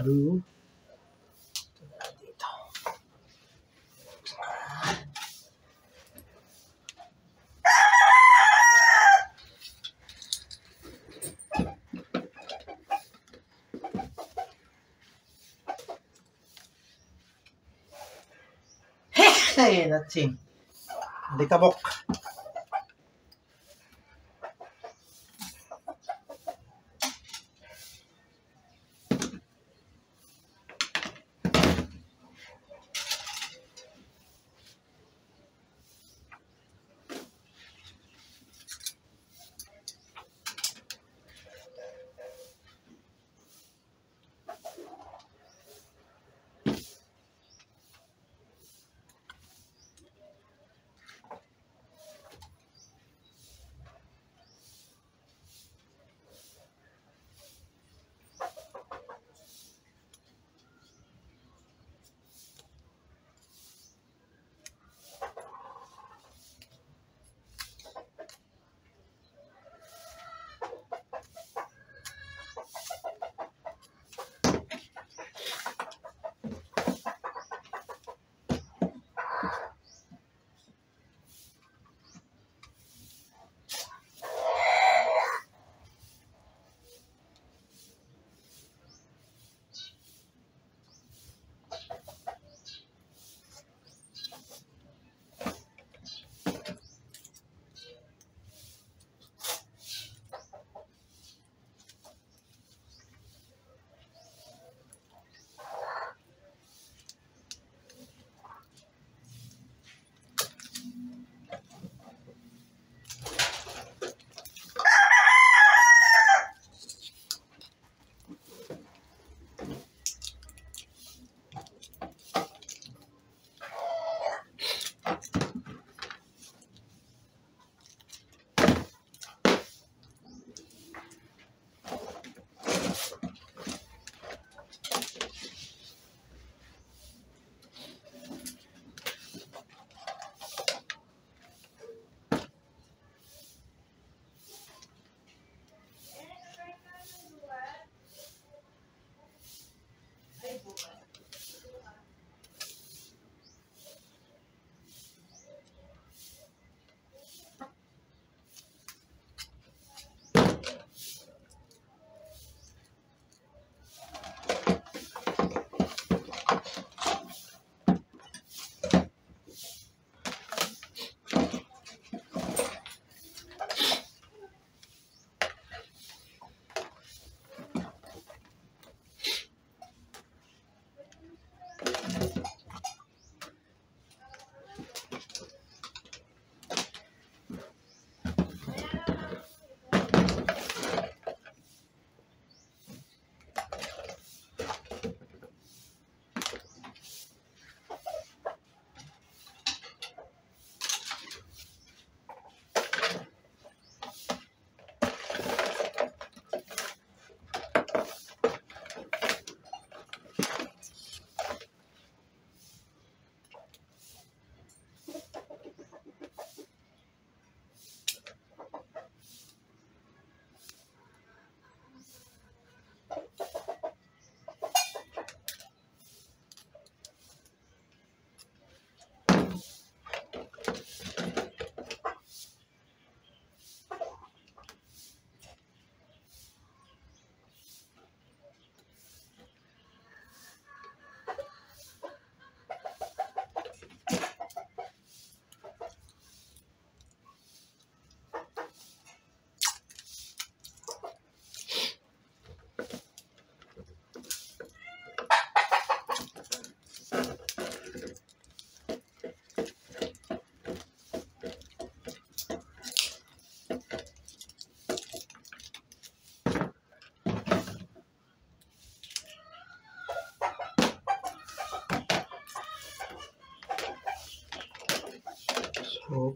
Blue. Dito. Hey, that's him. Likabok.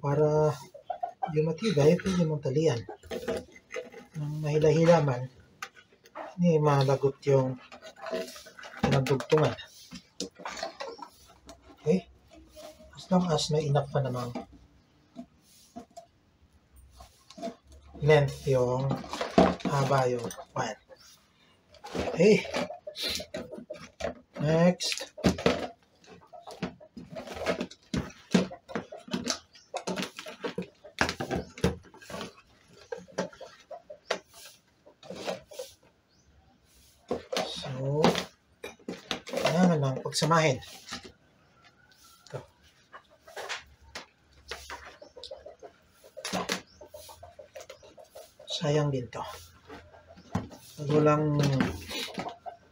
para yung matibay, pwede mong talian. Nang mahila-hila man, hindi malagot yung pinagdugtungan. Okay? As long as may enough pa namang length yung haba yung wire. Okay. Next. So, kailangan lang pagsamahin. Ito. Sayang din to. Pag walang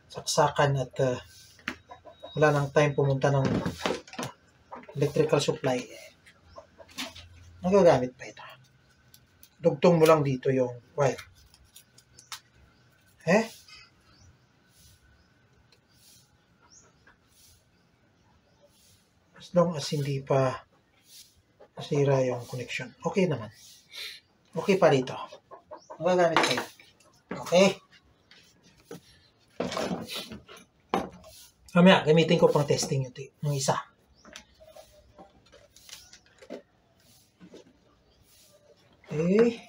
saksakan at wala nang time pumunta ng electrical supply, nagagamit pa ito. Dugtong mo lang dito yung wire. As long as hindi pa nasira yung connection. Okay naman. Okay pa rito. Magagamit kayo. Okay? Mamaya, gamitin ko pang testing yung isa. Okay.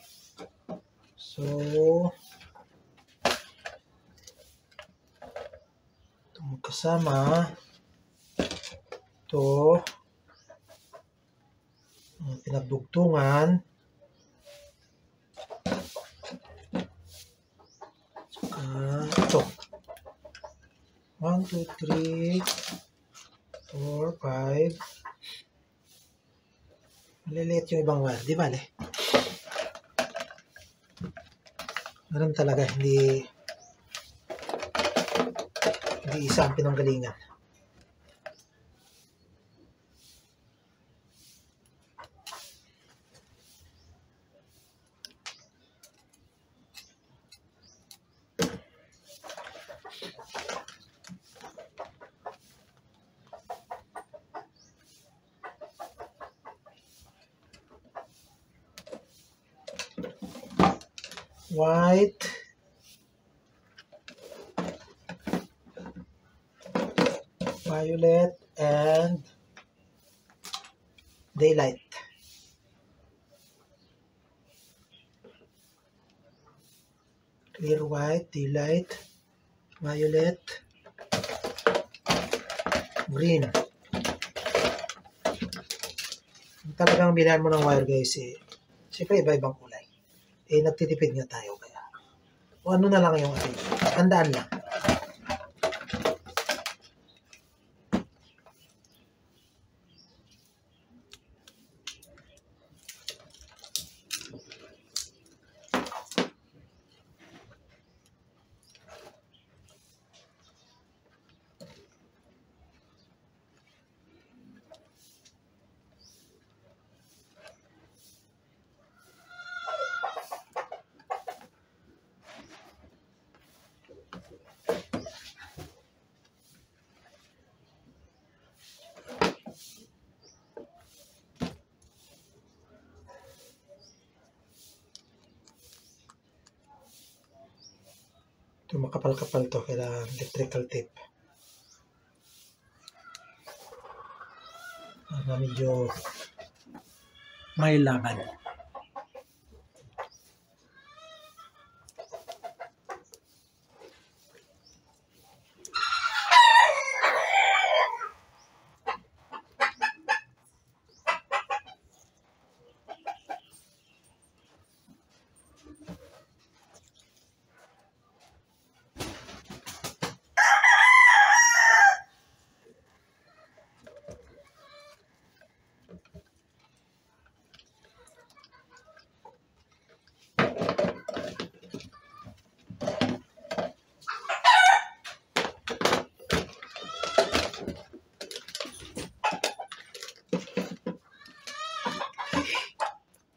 So, ito magkasama. Ito. Ang pinagdugtungan. Saka ito. 1, 2, 3, 4, 5. Maliliit yung ibang wire. Di ba, Ganun talaga, hindi isa ang pinanggalingan. White, violet, and daylight. Clear white, daylight, violet, green. Talagang bilhan mo ng wire guys siyempre iba-ibang kulay. Nagtitipid nga tayo kaya. O ano na lang yung tandaan lang. Ito makapal-kapal to, kailangan electrical tape. Para medyo may laban.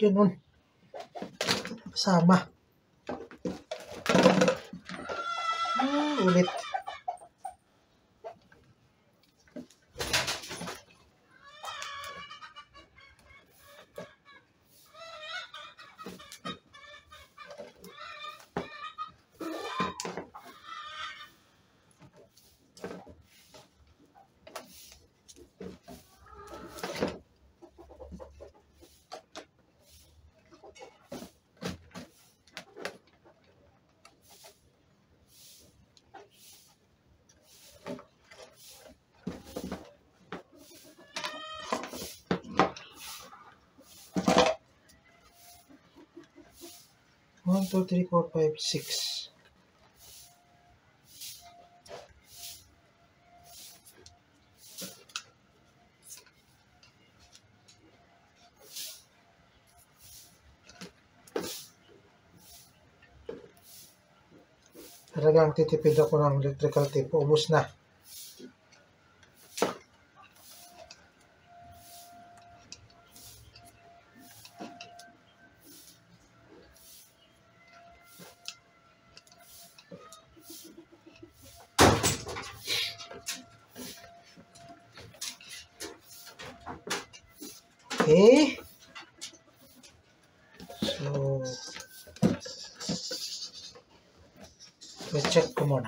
Ganun. Sama. Ulit. 1, 2, 3, 4, 5, 6. Talagang titipid ako ng electrical tape. Ubus na. Okay. So, i-check ko muna.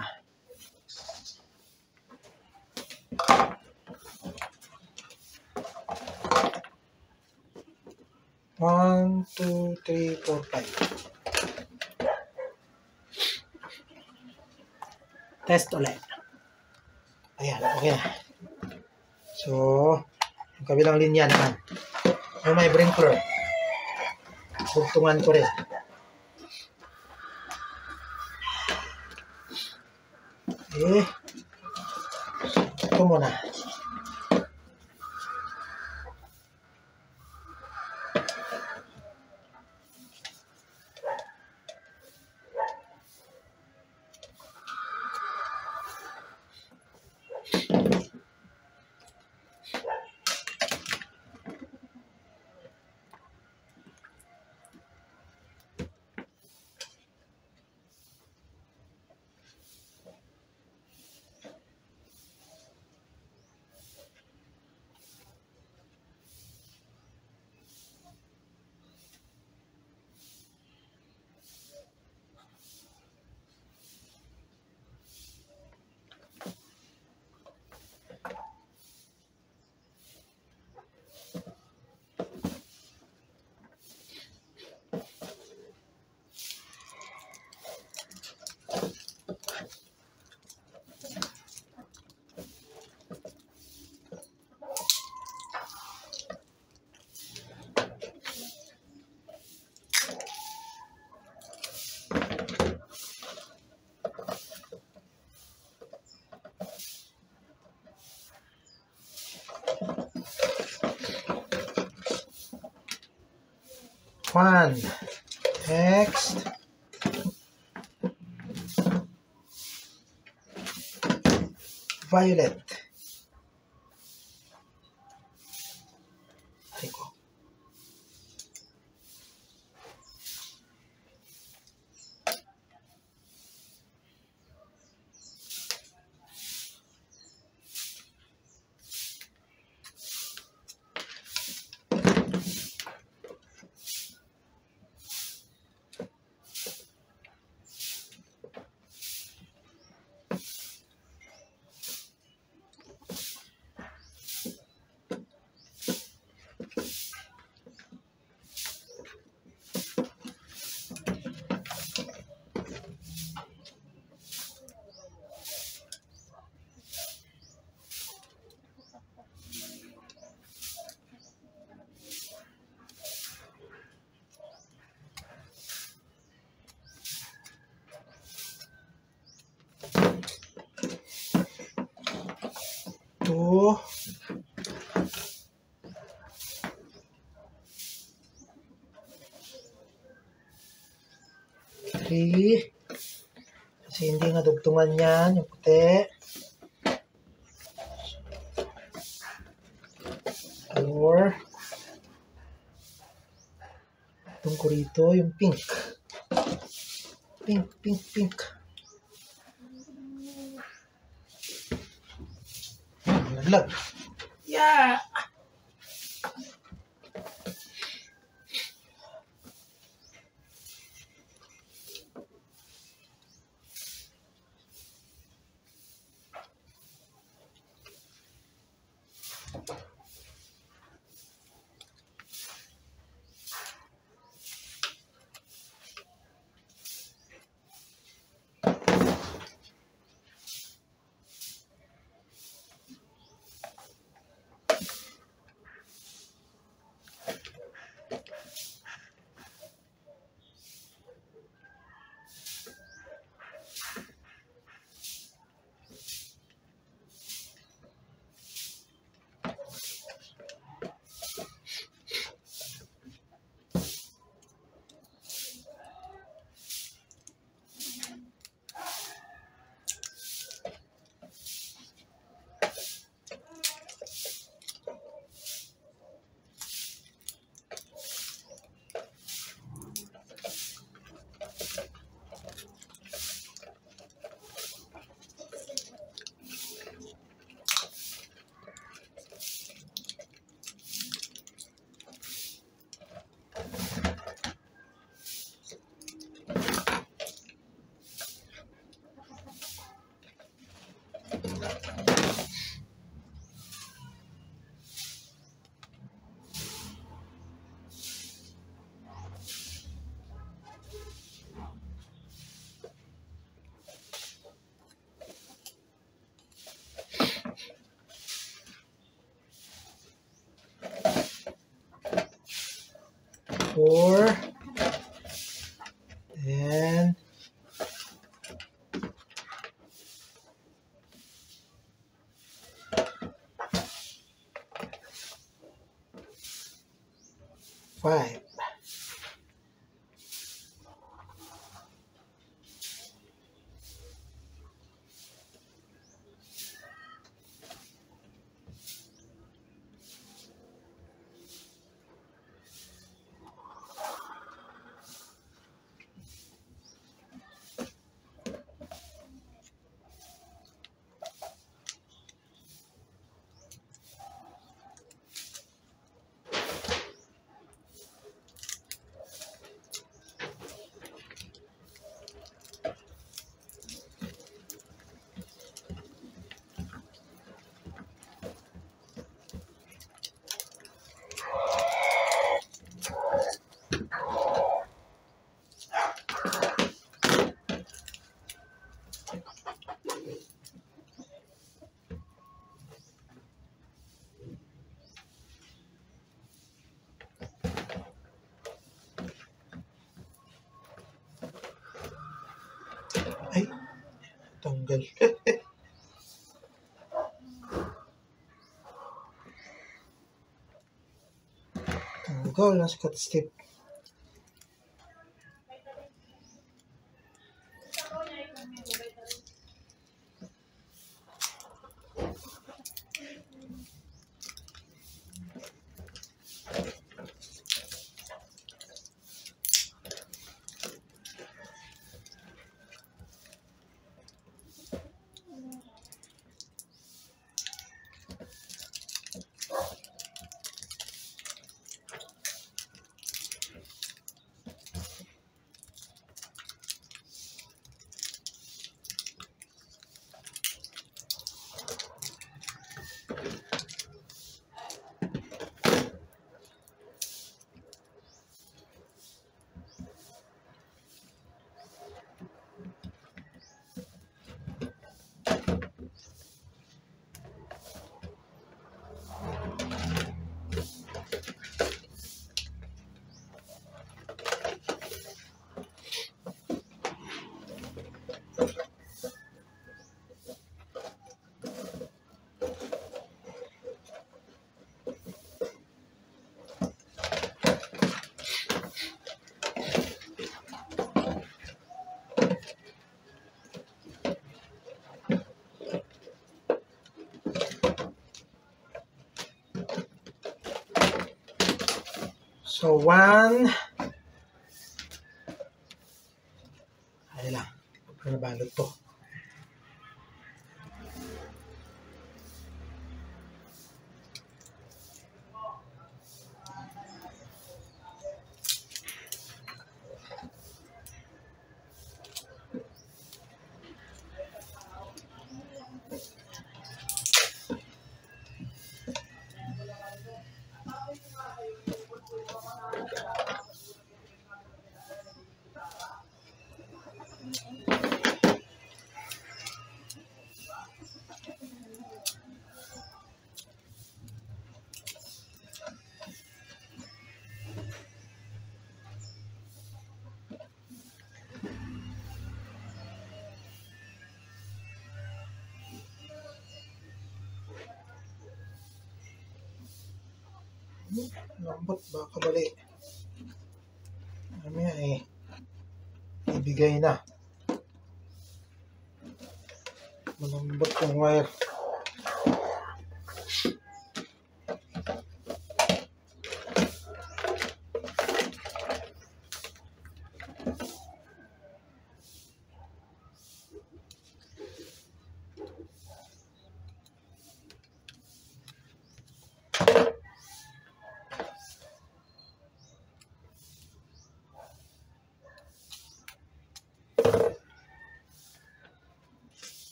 One, two, three, four, five. Test ulit. Ayan, okay na. So, yung kabilang linya naman. Yung may sprinkler. Bugtungan ko rin. Okay. Ito muna. One. Next. Violet. Rico. Two. Three. Kasi hindi nga dugtungan yan, yung puti. 4. Itong ko rito, yung pink. Pink, pink, pink. Naglag. Yeah! Tanggal. Tanggal na si cut strip. So, 1. Ay lang. Pag nabalot to. Lambot, baka bali. Mamaya ibigay na. Malambot yung wire.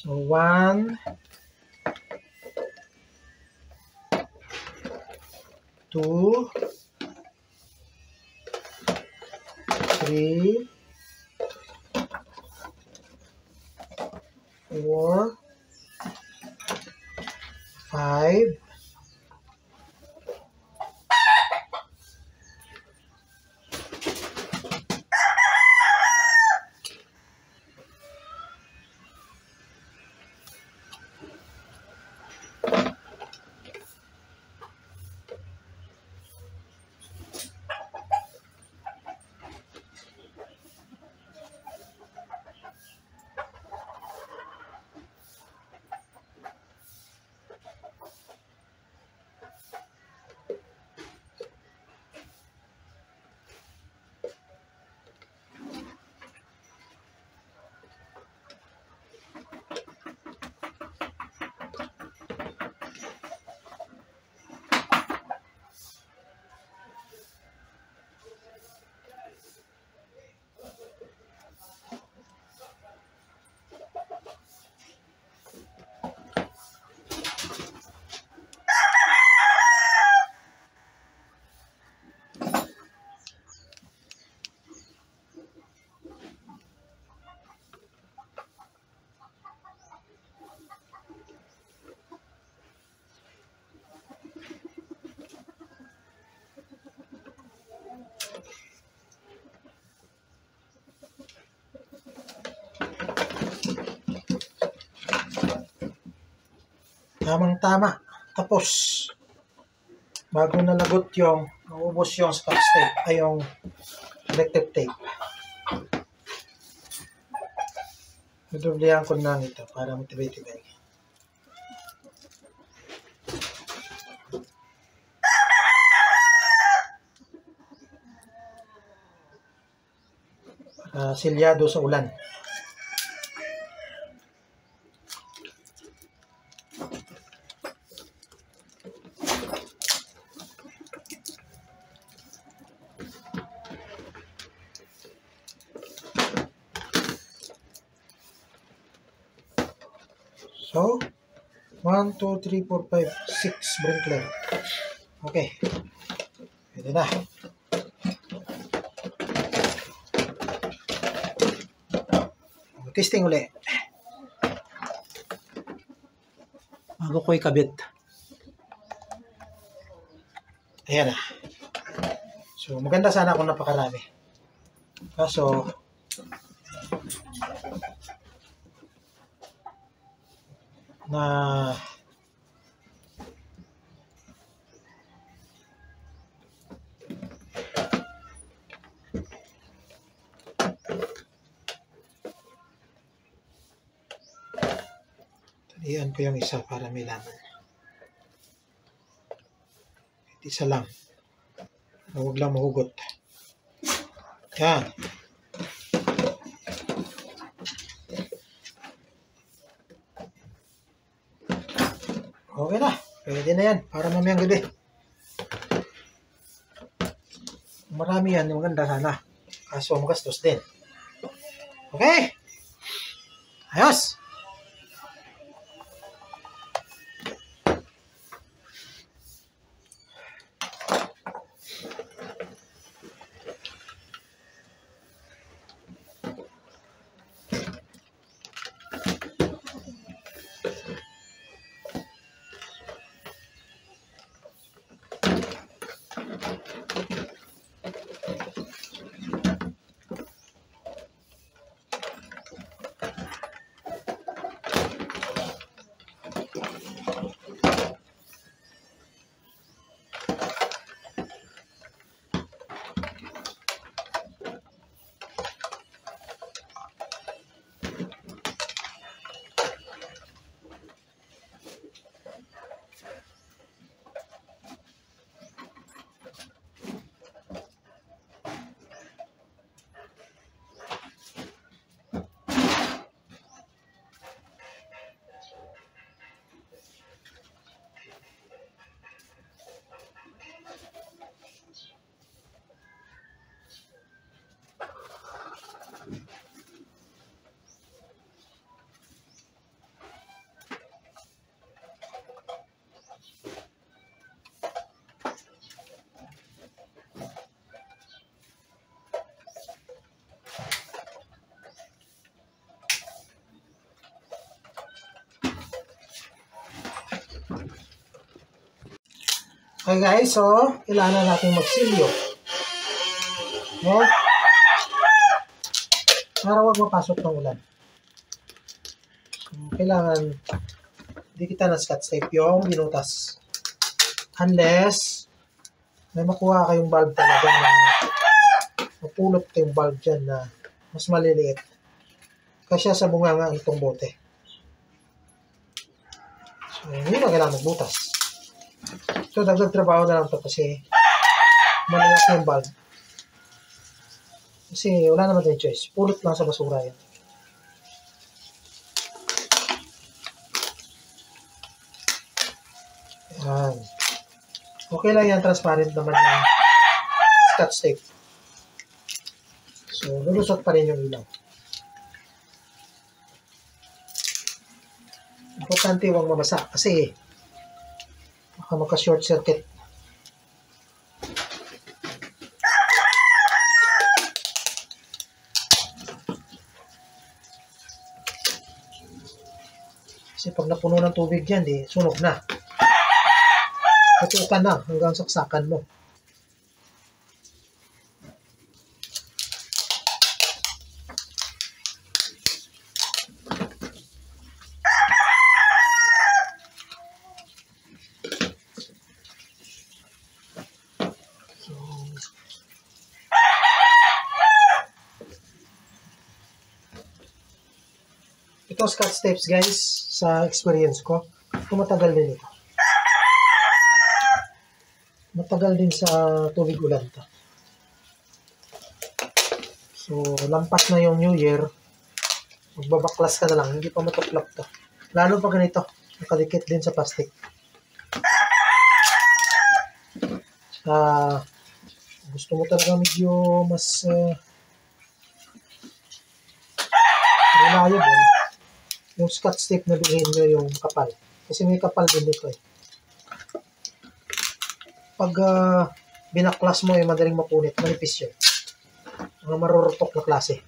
So, 1, 2, 3, 4, 5, Tamang-tama. Tapos, bago nalagot yung, naubos yung scotch tape, ay yung electric tape. Dudublihan ko na ito para matibay-tibay. Silyado sa ulan. So, 1, 2, 3, 4, 5, 6 sprinkler. Okay. Pwede na. Testing uli. Bago ko ikabit. Ayan na. So, maganda sana kung napakarami. Kaso, na talian ko yung isa para may laman. Isa lang. Huwag lang mahugot. Yan. Okay na. Pwede na yan. Para mamayang gabi. Marami yan. Maganda sana. Kaso magastos din. Okay. Ayos. Okay guys, so kailangan natin magsilyo. Okay? Para huwag mapasok ng ulan. So, kailangan di kita na scotch tape yung binutas. Unless may makuha kayong bulb talaga na mapulot kayong bulb dyan na mas maliliit. Kasya sa bunganga itong bote. So, hindi na kailangan magbutas. So, dagdag trabaho na lang ito kasi malalaki yung bulb. Kasi wala naman tayong choice. Pulot lang sa basura yan. Yan. Okay lang yan. Transparent naman yung scotch tape. So, lulusot pa rin yung ilaw. Importante huwag mamasa kasi baka magka-short circuit. Kasi pag napuno ng tubig yan, sunog na. Tutukan na hanggang saksakan mo. Ito Scotch tapes guys, sa experience ko, matagal din ito. Matagal din sa tubig ulan to. So, lampas na yung New Year, magbabaklas ka na lang, hindi pa matuklap to. Lalo pa ganito, nakadikit din sa plastic. Gusto mo talaga medyo mas reliable, yung Scotch tape na bilhin nyo yung kapal. Kasi may kapal din dito eh. Pag binaklas mo, madaling mapunit, manipis yun. Mga marurutok na klase.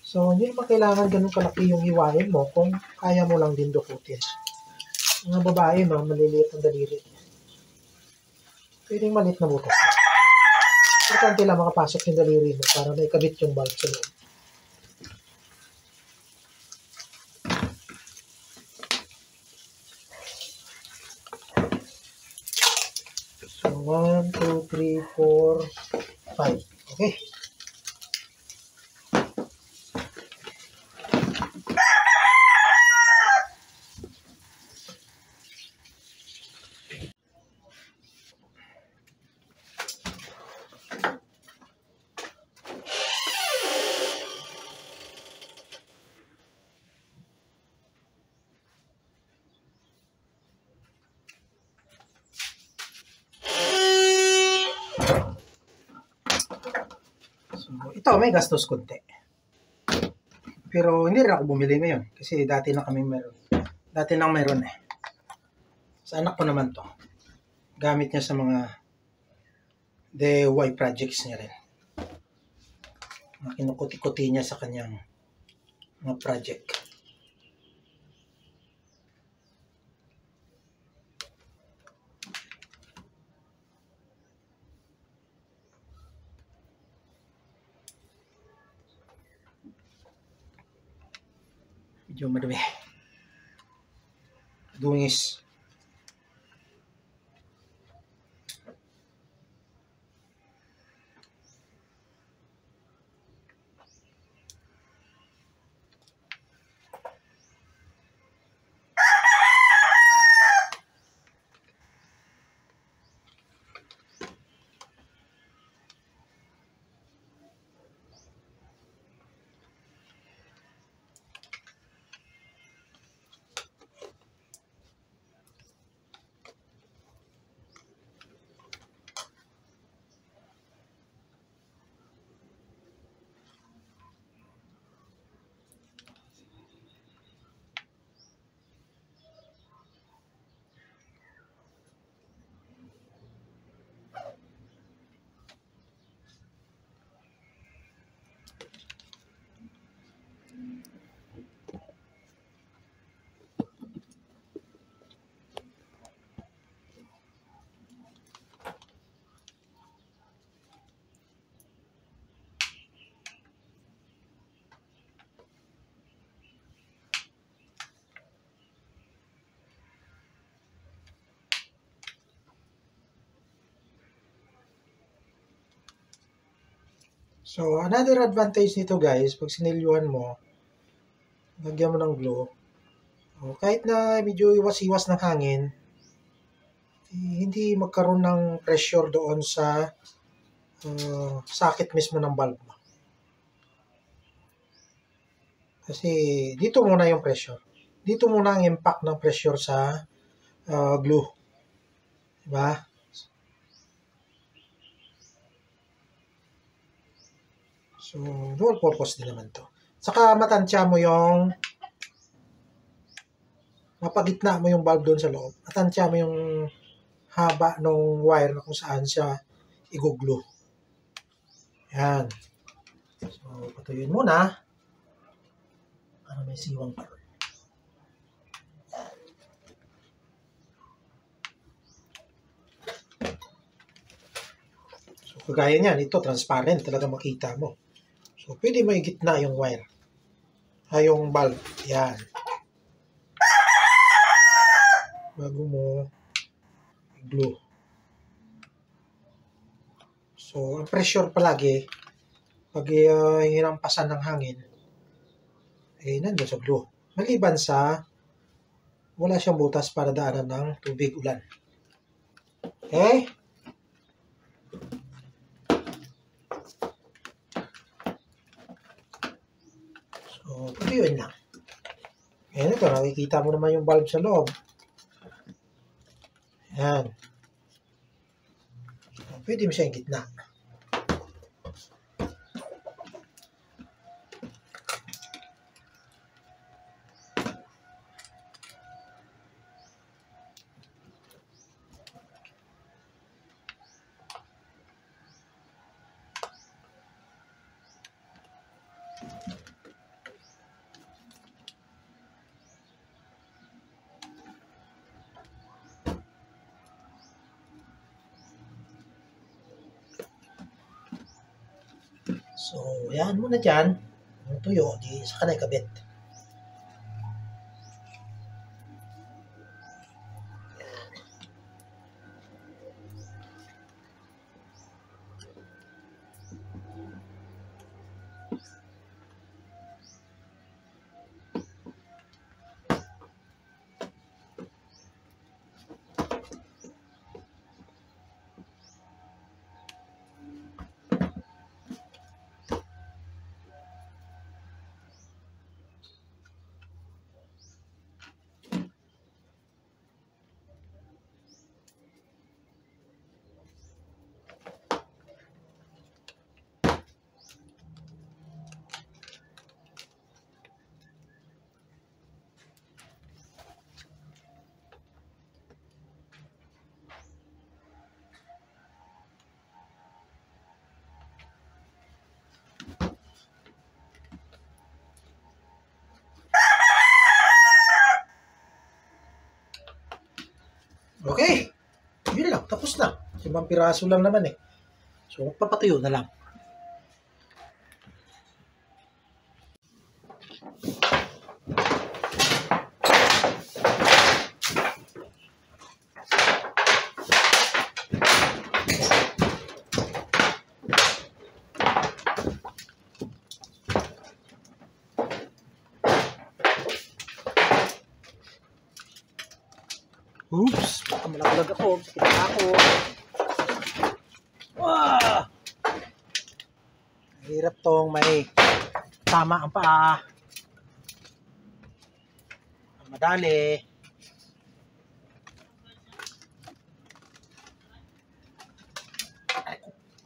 So, hindi naman kailangan ganun kalaki yung hiwain mo kung kaya mo lang din dukutin. Mga babae, maliliit ang daliri. Pwedeng maliit na butas. Importante lang makapasok yung daliri mo para maikabit yung bulb sa loob. So, 1, 2, 3, 4, 5. Okay. Ito, may gastos konti. Pero hindi rin ako bumili ngayon kasi dati na kami meron. Dati nang meron eh. Sa anak ko naman to. Gamit niya sa mga DIY projects niya rin. Mga kinukuti-kuti niya sa kanyang mga project. Medyo madumi. Dungis. So, another advantage nito guys, pag sinilyuhan mo, lagyan mo ng glue, kahit na medyo iwas-iwas ng hangin, hindi magkaroon ng pressure doon sa socket mismo ng bulb mo. Kasi dito muna yung pressure. Dito muna ang impact ng pressure sa glue. Diba? So, dual purpose din naman to. Saka matansya mo yung mapagitna mo yung bulb doon sa loob. Matansya mo yung haba ng wire na kung saan siya i-glue. Yan. So, patuyuin muna. Para may siwang pa. So, kagaya niyan, ito transparent talaga makita mo. So, pwede may gitna yung wire. yung valve. Yan. Bago mo i-glue. So, ang pressure palagi, pag hinampasan ng hangin, nandun sa glue. Maliban sa wala siyang butas para daanan ng tubig ulan. Okay? So, pag-iwan lang. Ayan ito, nakikita mo naman yung valve sa loob. Ayan. So, pwede mo siya yung gitna. So, yan muna dyan. Ang tuyo, di sa kanay kabit. Okay. Yun lang. Tapos na. 5 piraso lang naman eh. So, papatuyo na lang. Oops! Baka malaglag ako. Sakit na ako. Wah! Hirap tong may tama ang paa. Madali.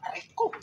Aray ko.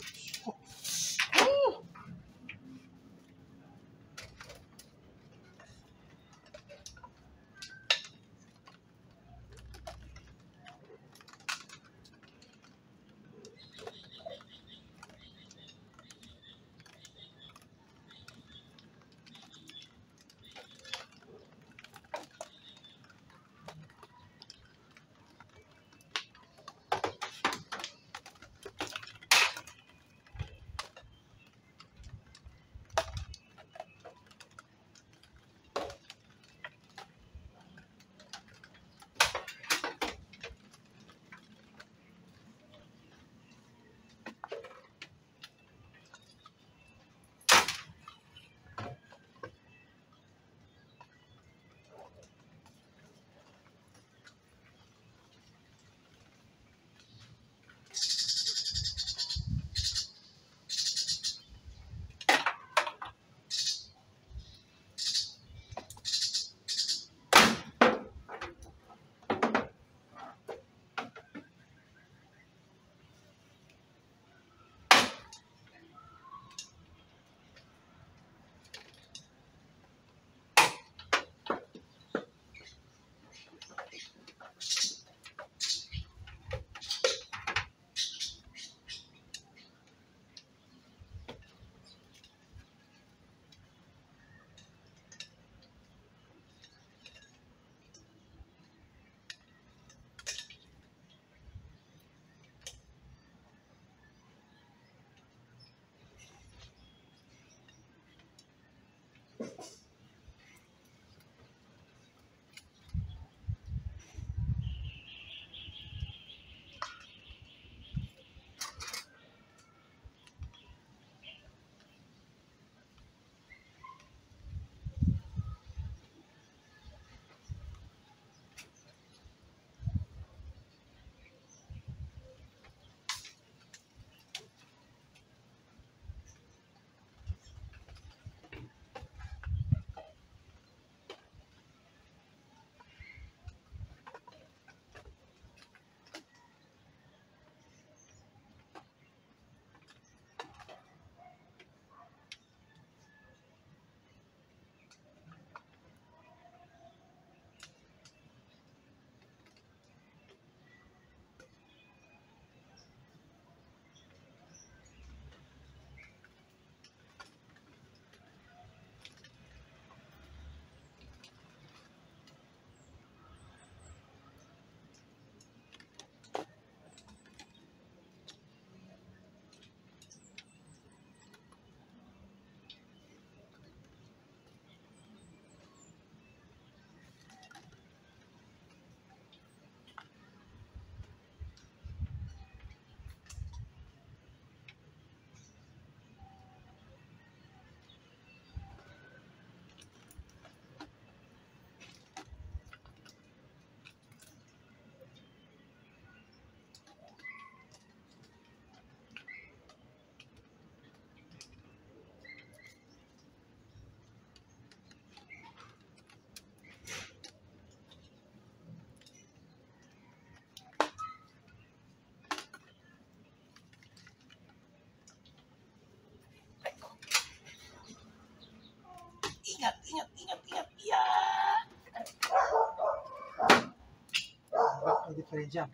pa rin dyan.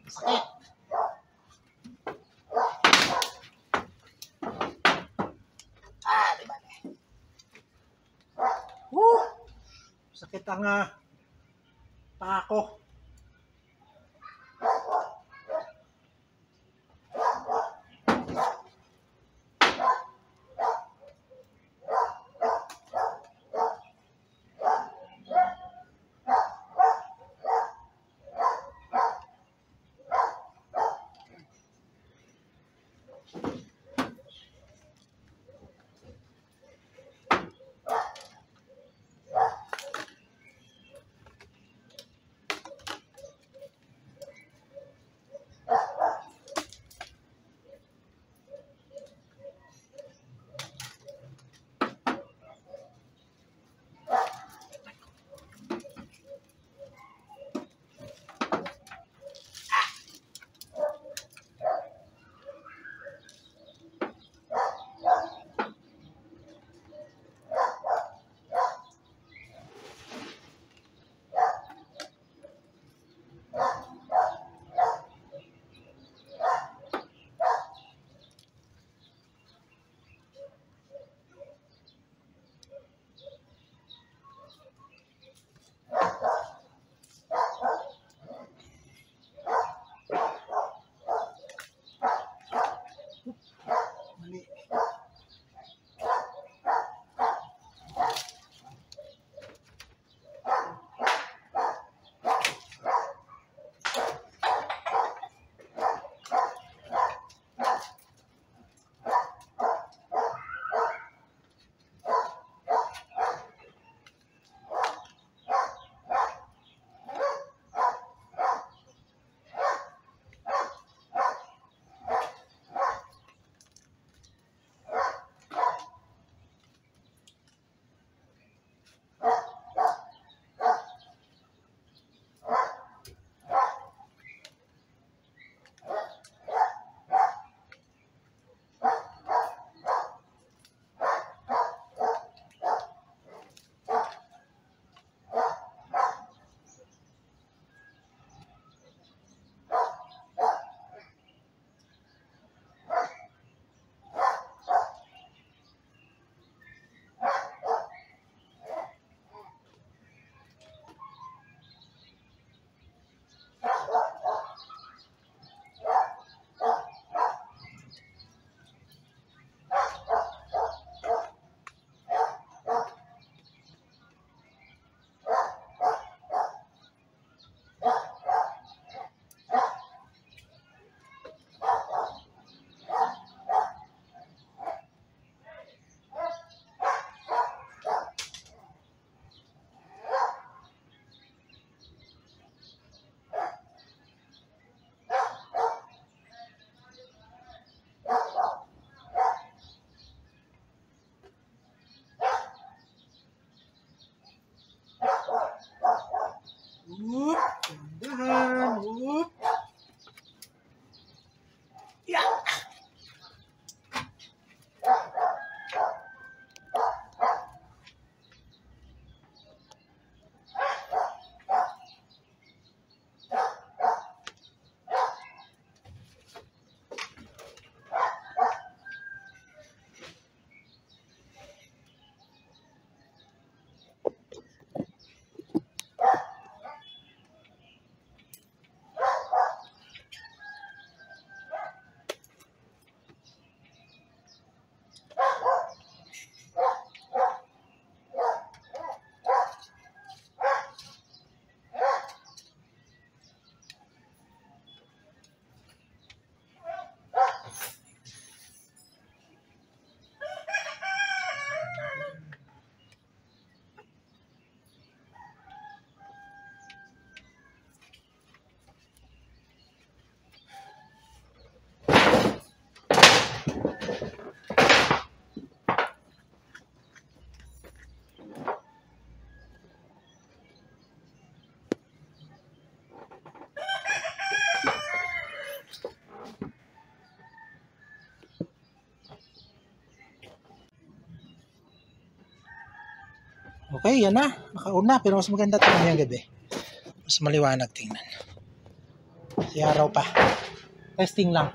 Sakit. Diba? Sakit ang paa ko. Dahan. Yeah. Okay, yan na. Nakauna, pero mas maganda ito ngayong gabi. Mas maliwanag tingnan. May araw pa. Testing lang.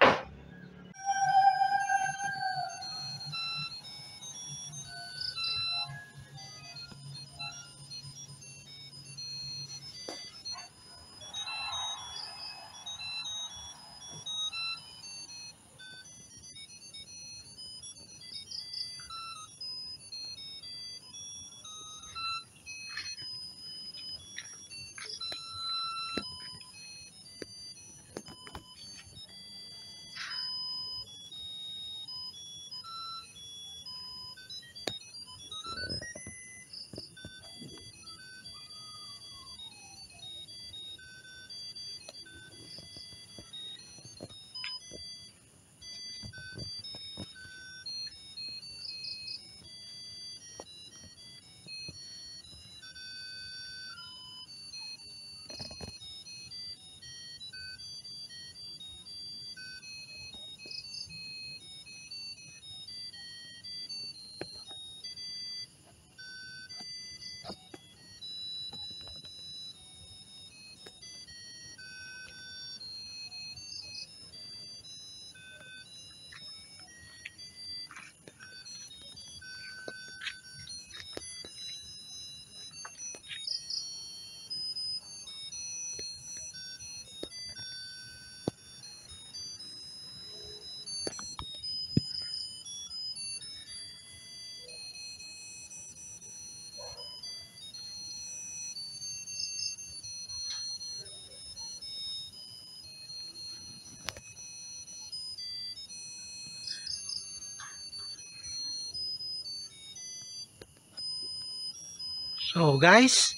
So guys,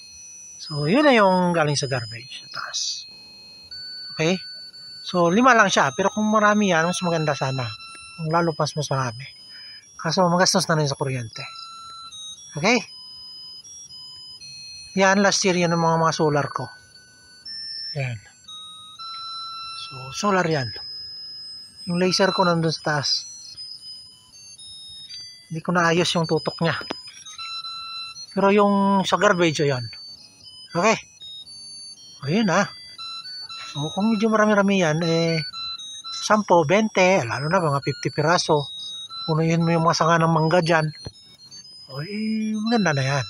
so yun na yung galing sa garbage sa taas. Okay? So 5 lang siya, pero kung marami yan, mas maganda sana. Kung lalo mas marami. Kaso magastos na rin sa kuryente. Okay? Yan, last year yan ng mga solar ko. Yan. So solar yan. Yung laser ko nandun sa taas. Hindi ko naayos yung tutok niya. Pero yung sa garbage, ayan. Okay. Ayun ha. So, kung medyo marami-rami yan, 10, 20, lalo na mga 50 piraso. Punuin mo yung mga sanga ng mangga dyan. Maganda na yan.